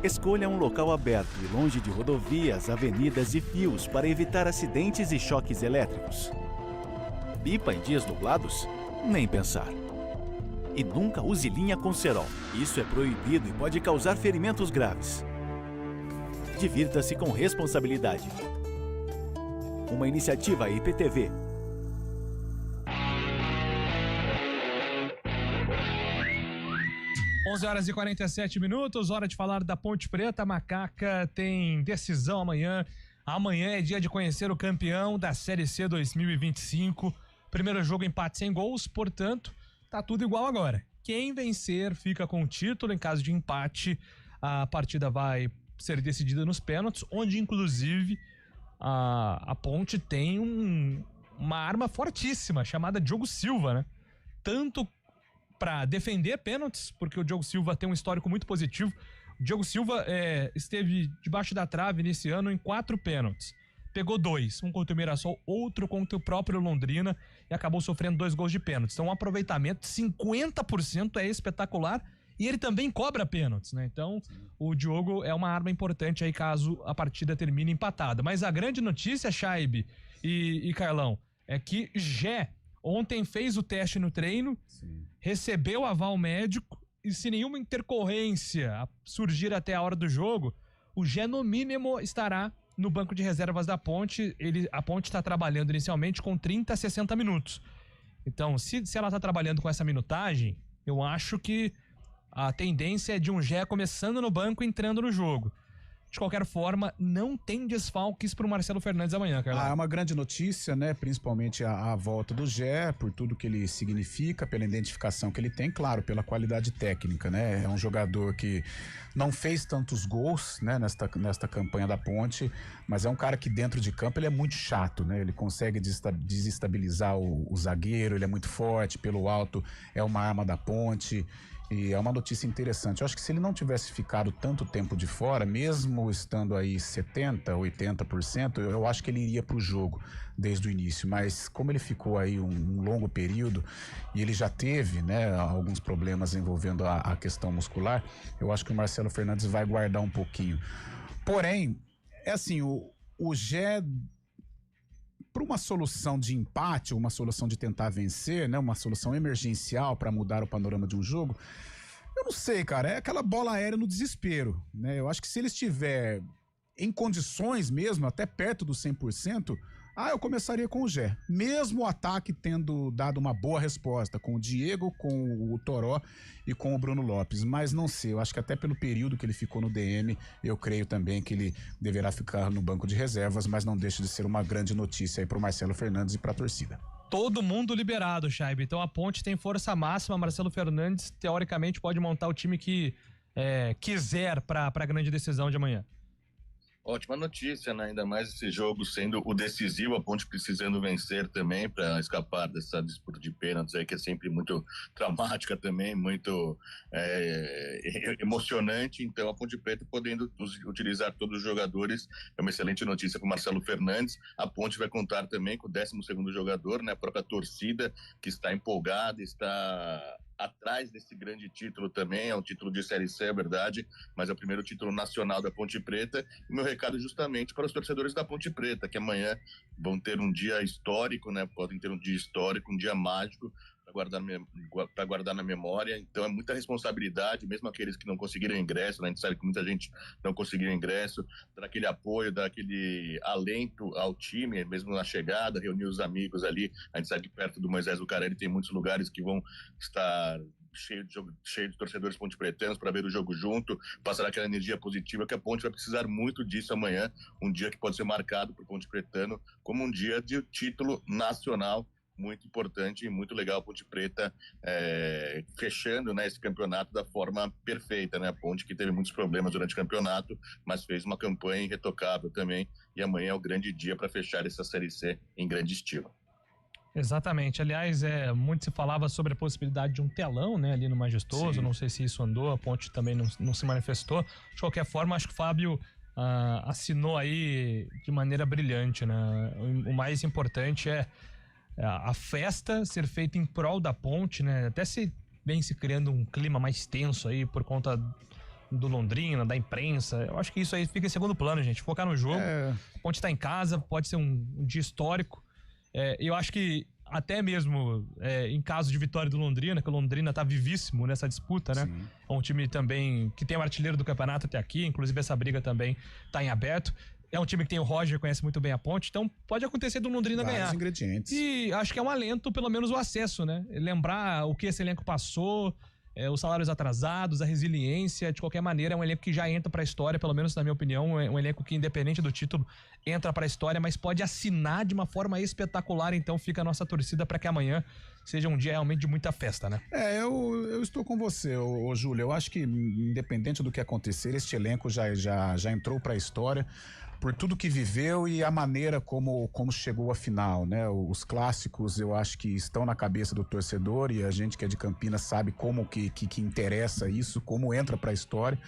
Escolha um local aberto e longe de rodovias, avenidas e fios para evitar acidentes e choques elétricos. Pipa em dias nublados? Nem pensar. E nunca use linha com cerol. Isso é proibido e pode causar ferimentos graves. Divirta-se com responsabilidade. Uma iniciativa IPTV. 11h47, hora de falar da Ponte Preta. A Macaca tem decisão amanhã. Amanhã é dia de conhecer o campeão da Série C 2025. Primeiro jogo, empate sem gols, portanto, tá tudo igual agora. Quem vencer fica com o título. Em caso de empate, a partida vai ser decidida nos pênaltis, onde inclusive a Ponte tem uma arma fortíssima, chamada Diogo Silva, né? Tanto para defender pênaltis, porque o Diogo Silva tem um histórico muito positivo. O Diogo Silva esteve debaixo da trave nesse ano em 4 pênaltis. Pegou 2, um contra o Mirassol, outro contra o próprio Londrina e acabou sofrendo 2 gols de pênaltis. Então, um aproveitamento de 50% é espetacular e ele também cobra pênaltis, né? Então, o Diogo é uma arma importante aí caso a partida termine empatada. Mas a grande notícia, Chaib e Carlão, é que Gé ontem fez o teste no treino, recebeu aval médico e se nenhuma intercorrência surgir até a hora do jogo, o Gé no mínimo estará no banco de reservas da Ponte. A Ponte está trabalhando inicialmente com 30 a 60 minutos. Então, se ela está trabalhando com essa minutagem, eu acho que a tendência é de um Gé começando no banco e entrando no jogo. De qualquer forma, não tem desfalques para o Marcelo Fernandes amanhã, Carlão. É uma grande notícia, né? Principalmente a volta do Gé, por tudo que ele significa, pela identificação que ele tem, claro, pela qualidade técnica, né? É um jogador que não fez tantos gols, né, nesta campanha da Ponte, mas é um cara que dentro de campo ele é muito chato, né? Ele consegue desestabilizar o zagueiro, ele é muito forte, pelo alto é uma arma da Ponte. E é uma notícia interessante. Eu acho que se ele não tivesse ficado tanto tempo de fora, mesmo estando aí 70%, 80%, eu acho que ele iria para o jogo desde o início. Mas como ele ficou aí um longo período e ele já teve, né, alguns problemas envolvendo a questão muscular, eu acho que o Marcelo Fernandes vai guardar um pouquinho. Porém, é assim, o Gé para uma solução de empate, uma solução de tentar vencer, né? Uma solução emergencial para mudar o panorama de um jogo, eu não sei, cara, é aquela bola aérea no desespero, né? Eu acho que se ele estiver em condições mesmo, até perto do 100%, eu começaria com o Gé. Mesmo o ataque tendo dado uma boa resposta, com o Diego, com o Toró e com o Bruno Lopes. Mas não sei, eu acho que até pelo período que ele ficou no DM, eu creio também que ele deverá ficar no banco de reservas, mas não deixa de ser uma grande notícia aí pro Marcelo Fernandes e pra torcida. Todo mundo liberado, Chaibe. Então a Ponte tem força máxima. Marcelo Fernandes, teoricamente, pode montar o time que quiser pra grande decisão de amanhã. Ótima notícia, né? Ainda mais esse jogo sendo o decisivo, a Ponte precisando vencer também para escapar dessa disputa de pênaltis aí, que é sempre muito traumática também, muito emocionante. Então a Ponte Preta podendo utilizar todos os jogadores é uma excelente notícia para o Marcelo Fernandes. A Ponte vai contar também com o 12º jogador, né? A própria torcida que está empolgada, está atrás desse grande título também, é um título de Série C, é verdade, mas é o primeiro título nacional da Ponte Preta. E meu recado justamente para os torcedores da Ponte Preta, que amanhã vão ter um dia histórico, né? Podem ter um dia histórico, um dia mágico para guardar na memória. Então é muita responsabilidade, mesmo aqueles que não conseguiram ingresso, né? A gente sabe que muita gente não conseguiu ingresso, dar aquele apoio, dar aquele alento ao time, mesmo na chegada, reunir os amigos ali. A gente sabe que perto do Moisés Lucarelli tem muitos lugares que vão estar cheio de torcedores ponte-pretanos para ver o jogo junto, passar aquela energia positiva, que a Ponte vai precisar muito disso amanhã, um dia que pode ser marcado para o ponte-pretano como um dia de título nacional, muito importante e muito legal. A Ponte Preta fechando, né, esse campeonato da forma perfeita, né? A Ponte que teve muitos problemas durante o campeonato, mas fez uma campanha irretocável também, e amanhã é o grande dia para fechar essa Série C em grande estilo. Exatamente. Aliás, muito se falava sobre a possibilidade de um telão, né, ali no Majestoso. Sim. Não sei se isso andou, a Ponte também não se manifestou. De qualquer forma, acho que o Fábio assinou aí de maneira brilhante, né? O mais importante é a festa ser feita em prol da Ponte, né? Até se criando um clima mais tenso aí por conta do Londrina, da imprensa. Eu acho que isso aí fica em segundo plano, gente. Focar no jogo. A Ponte tá em casa, pode ser um dia histórico. Eu acho que até mesmo em caso de vitória do Londrina, que o Londrina tá vivíssimo nessa disputa, né? Sim. É um time também que tem o artilheiro do campeonato até aqui, inclusive essa briga também tá em aberto. É um time que tem o Roger, conhece muito bem a Ponte, então pode acontecer do Londrina ganhar. Vários ingredientes. E acho que é um alento, pelo menos o acesso, né? Lembrar o que esse elenco passou, os salários atrasados, a resiliência, de qualquer maneira é um elenco que já entra pra história, pelo menos na minha opinião, é um elenco que independente do título entra pra história, mas pode assinar de uma forma espetacular, então fica a nossa torcida pra que amanhã seja um dia realmente de muita festa, né? Eu estou com você, Júlio, eu acho que independente do que acontecer, este elenco já entrou pra história, por tudo que viveu e a maneira como chegou à final, né? Os clássicos eu acho que estão na cabeça do torcedor e a gente que é de Campinas sabe como que interessa isso, como entra pra história,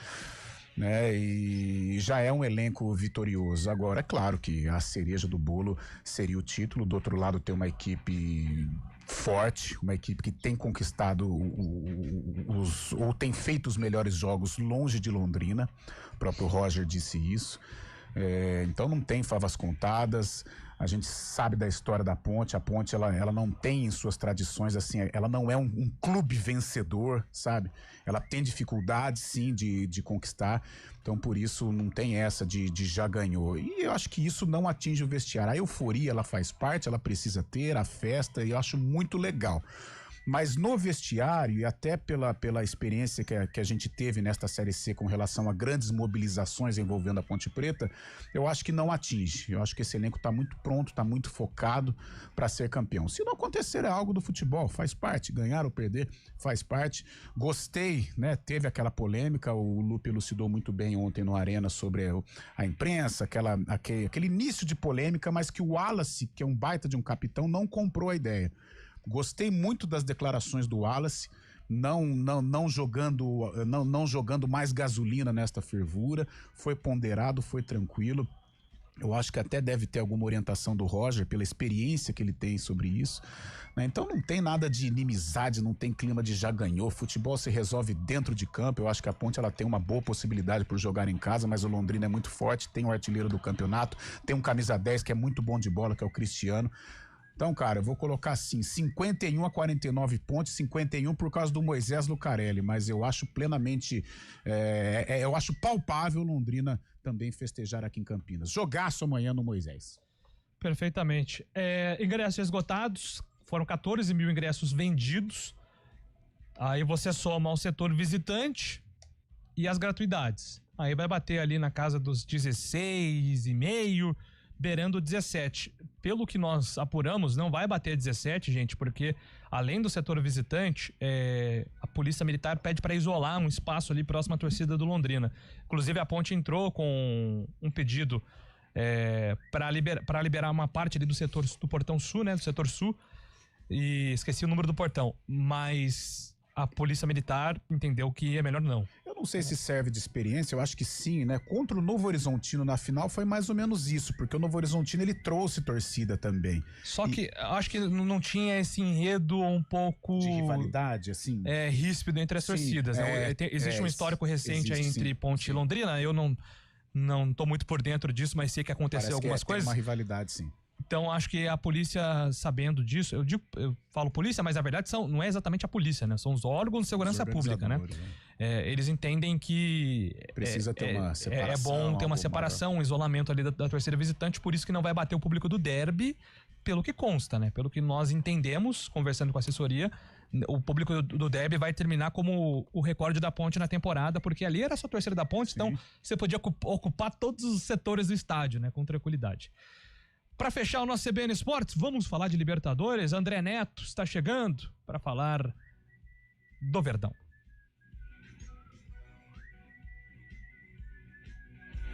né? E já é um elenco vitorioso. Agora, é claro que a cereja do bolo seria o título, do outro lado tem uma equipe forte, uma equipe que tem conquistado ou tem feito os melhores jogos longe de Londrina, o próprio Roger disse isso. Então não tem favas contadas, a gente sabe da história da Ponte, a Ponte ela não tem em suas tradições assim, ela não é um clube vencedor, sabe? Ela tem dificuldade sim de conquistar, então por isso não tem essa de já ganhou, e eu acho que isso não atinge o vestiário, a euforia ela faz parte, ela precisa ter, a festa, e eu acho muito legal. Mas no vestiário, e até pela experiência que a gente teve nesta Série C com relação a grandes mobilizações envolvendo a Ponte Preta, eu acho que não atinge. Eu acho que esse elenco está muito pronto, está muito focado para ser campeão. Se não acontecer, é algo do futebol, faz parte. Ganhar ou perder faz parte. Gostei, né? Teve aquela polêmica, o Lupe elucidou muito bem ontem no Arena sobre a imprensa, aquele início de polêmica, mas que o Wallace, que é um baita de um capitão, não comprou a ideia. Gostei muito das declarações do Wallace, não jogando mais gasolina nesta fervura, foi ponderado, foi tranquilo. Eu acho que até deve ter alguma orientação do Roger, pela experiência que ele tem sobre isso, né? Então não tem nada de inimizade, não tem clima de já ganhou. Futebol se resolve dentro de campo. Eu acho que a Ponte ela tem uma boa possibilidade por jogar em casa, mas o Londrina é muito forte, tem o artilheiro do campeonato, tem um camisa 10 que é muito bom de bola, que é o Cristiano. Então, cara, eu vou colocar assim, 51-49 pontos, 51 por causa do Moisés Lucarelli, mas eu acho plenamente, eu acho palpável Londrina também festejar aqui em Campinas. Jogaço amanhã no Moisés. Perfeitamente. Ingressos esgotados, foram 14 mil ingressos vendidos, aí você soma o setor visitante e as gratuidades. Aí vai bater ali na casa dos 16,5, beirando 17. Pelo que nós apuramos, não vai bater 17, gente, porque além do setor visitante, a Polícia Militar pede para isolar um espaço ali próximo à torcida do Londrina. Inclusive a Ponte entrou com um pedido para liberar uma parte ali do setor do Portão Sul, né, do setor sul, e esqueci o número do portão, mas a Polícia Militar entendeu que é melhor não. Eu não sei se serve de experiência, eu acho que sim, né? Contra o Novo Horizontino na final foi mais ou menos isso, porque o Novo Horizontino ele trouxe torcida também. Só que acho que não tinha esse enredo um pouco... de rivalidade, assim? Ríspido entre as torcidas. Existe um histórico recente aí entre Ponte e Londrina, eu não tô muito por dentro disso, mas sei que aconteceu algumas coisas. Tem uma rivalidade, sim. Então, acho que a polícia, sabendo disso, eu falo polícia, mas na verdade não é exatamente a polícia, né? São os órgãos de segurança pública, né? Eles entendem que precisa ter uma separação. É bom ter uma separação, um isolamento ali da torcida visitante, por isso que não vai bater o público do derby, pelo que consta, né? Pelo que nós entendemos, conversando com a assessoria, o público do derby vai terminar como o recorde da Ponte na temporada, porque ali era só a torcida da Ponte, então você podia ocupar todos os setores do estádio, né? Com tranquilidade. Para fechar o nosso CBN Esportes, vamos falar de Libertadores. André Neto está chegando para falar do Verdão.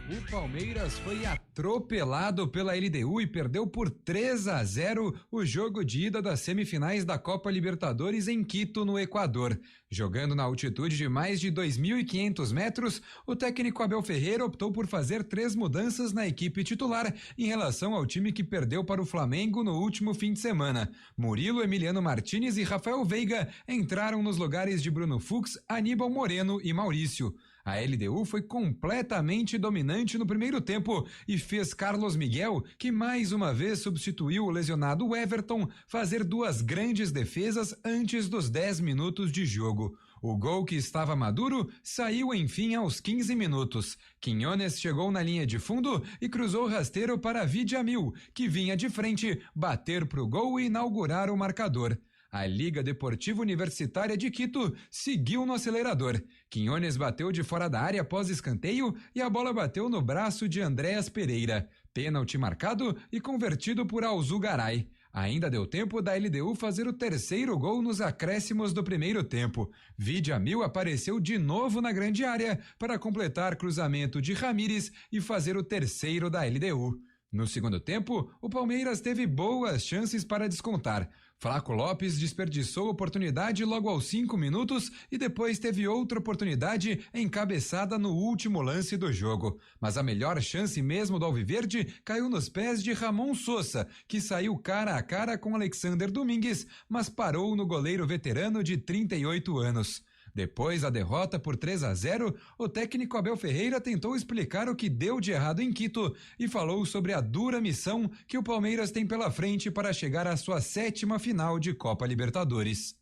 O Palmeiras foi atropelado pela LDU e perdeu por 3-0 o jogo de ida das semifinais da Copa Libertadores em Quito, no Equador. Jogando na altitude de mais de 2.500 metros, o técnico Abel Ferreira optou por fazer 3 mudanças na equipe titular em relação ao time que perdeu para o Flamengo no último fim de semana. Murilo, Emiliano Martínez e Rafael Veiga entraram nos lugares de Bruno Fux, Aníbal Moreno e Maurício. A LDU foi completamente dominante no primeiro tempo e fez Carlos Miguel, que mais uma vez substituiu o lesionado Everton, fazer 2 grandes defesas antes dos 10 minutos de jogo. O gol, que estava maduro, saiu enfim aos 15 minutos. Quiñones chegou na linha de fundo e cruzou rasteiro para Vidjamil, que vinha de frente, bater pro gol e inaugurar o marcador. A Liga Deportiva Universitária de Quito seguiu no acelerador. Quiñones bateu de fora da área após escanteio e a bola bateu no braço de Andréas Pereira. Pênalti marcado e convertido por Alzugaray. Ainda deu tempo da LDU fazer o 3º gol nos acréscimos do primeiro tempo. Vidjamil apareceu de novo na grande área para completar cruzamento de Ramírez e fazer o 3º da LDU. No segundo tempo, o Palmeiras teve boas chances para descontar. Flaco Lopes desperdiçou a oportunidade logo aos 5 minutos e depois teve outra oportunidade encabeçada no último lance do jogo. Mas a melhor chance mesmo do Alviverde caiu nos pés de Ramon Sosa, que saiu cara a cara com Alexander Domingues, mas parou no goleiro veterano de 38 anos. Depois da derrota por 3-0, o técnico Abel Ferreira tentou explicar o que deu de errado em Quito e falou sobre a dura missão que o Palmeiras tem pela frente para chegar à sua 7ª final de Copa Libertadores.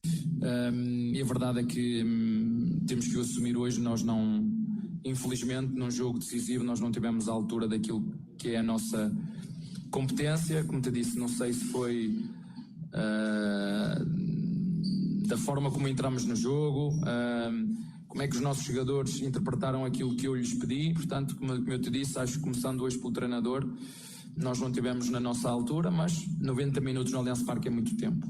E a verdade é que temos que o assumir hoje. Nós não, infelizmente, num jogo decisivo, nós não tivemos a altura daquilo que é a nossa competência. Como te disse, não sei se foi da forma como entramos no jogo, como é que os nossos jogadores interpretaram aquilo que eu lhes pedi. Portanto, como eu te disse, acho que começando hoje pelo treinador, nós não tivemos na nossa altura, mas 90 minutos no Allianz Parque é muito tempo.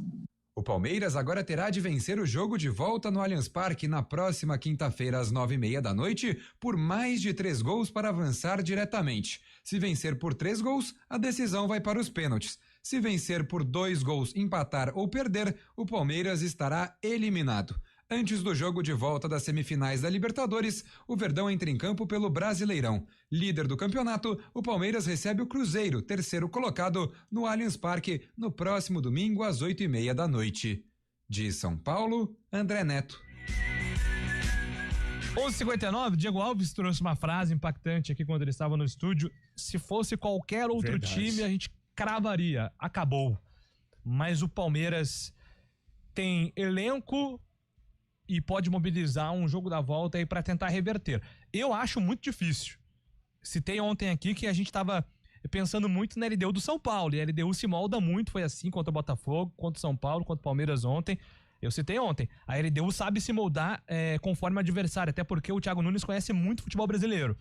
O Palmeiras agora terá de vencer o jogo de volta no Allianz Parque na próxima quinta-feira às 9h30 da noite por mais de 3 gols para avançar diretamente. Se vencer por 3 gols, a decisão vai para os pênaltis. Se vencer por 2 gols, empatar ou perder, o Palmeiras estará eliminado. Antes do jogo de volta das semifinais da Libertadores, o Verdão entra em campo pelo Brasileirão. Líder do campeonato, o Palmeiras recebe o Cruzeiro, terceiro colocado, no Allianz Parque, no próximo domingo às 20h30 da noite. De São Paulo, André Neto. 11h59, Diego Alves trouxe uma frase impactante aqui quando ele estava no estúdio. Se fosse qualquer outro time, a gente cravaria. Acabou. Mas o Palmeiras tem elenco e pode mobilizar um jogo da volta aí para tentar reverter. Eu acho muito difícil. Citei ontem aqui que a gente estava pensando muito na LDU do São Paulo, e a LDU se molda muito, foi assim contra o Botafogo, contra o São Paulo, contra o Palmeiras ontem. Eu citei ontem, a LDU sabe se moldar conforme o adversário, até porque o Thiago Nunes conhece muito futebol brasileiro.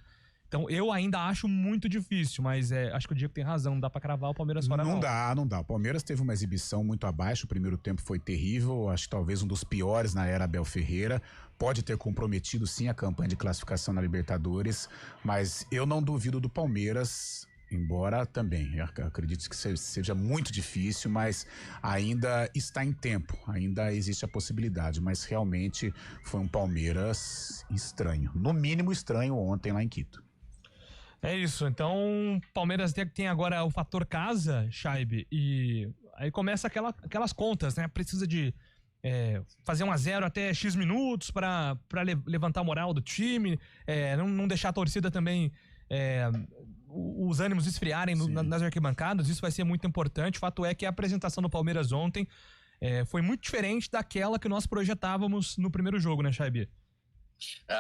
Então eu ainda acho muito difícil, mas acho que o Diego tem razão, não dá pra cravar o Palmeiras fora não. Não dá. O Palmeiras teve uma exibição muito abaixo, o primeiro tempo foi terrível, acho que talvez um dos piores na era Abel Ferreira. Pode ter comprometido sim a campanha de classificação na Libertadores, mas eu não duvido do Palmeiras, embora também, eu acredito que seja muito difícil, mas ainda está em tempo, ainda existe a possibilidade, mas realmente foi um Palmeiras estranho, no mínimo estranho ontem lá em Quito. É isso, então Palmeiras tem agora o fator casa, Scheibe, e aí começa aquelas contas, né? Precisa de fazer 1-0 até X minutos para levantar a moral do time, não deixar a torcida também os ânimos esfriarem nas arquibancadas, isso vai ser muito importante. O fato é que a apresentação do Palmeiras ontem foi muito diferente daquela que nós projetávamos no primeiro jogo, né, Scheibe?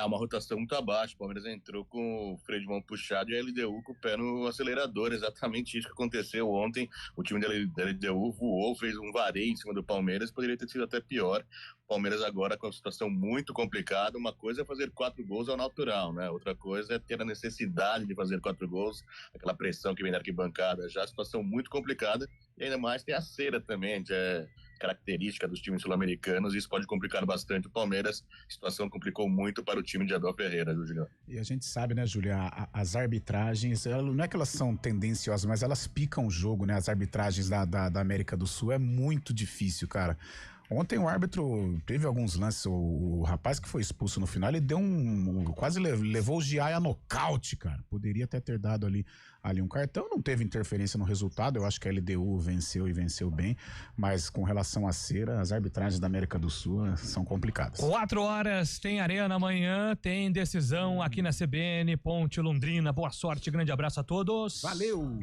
Uma rotação muito abaixo. O Palmeiras entrou com o freio de mão puxado e a LDU com o pé no acelerador. Exatamente isso que aconteceu ontem. O time da LDU voou, fez um vareio em cima do Palmeiras. Poderia ter sido até pior. O Palmeiras agora com uma situação muito complicada. Uma coisa é fazer 4 gols ao natural, né? Outra coisa é ter a necessidade de fazer 4 gols. Aquela pressão que vem da arquibancada. Já a situação muito complicada. E ainda mais tem a cera também, que é característica dos times sul-americanos. Isso pode complicar bastante o Palmeiras. A situação complicou muito para o time de Abel Ferreira, Julião. E a gente sabe, né, Julia, as arbitragens, não é que elas são tendenciosas, mas elas picam o jogo, né? As arbitragens da América do Sul é muito difícil, cara. Ontem o árbitro teve alguns lances, o rapaz que foi expulso no final, ele deu quase levou o Giai a nocaute, cara. Poderia até ter dado ali um cartão, não teve interferência no resultado, eu acho que a LDU venceu e venceu bem, mas com relação à cera, as arbitragens da América do Sul são complicadas. 4 horas, tem Arena amanhã, tem decisão aqui na CBN, Ponte Londrina, boa sorte, grande abraço a todos. Valeu!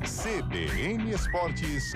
CBN Esportes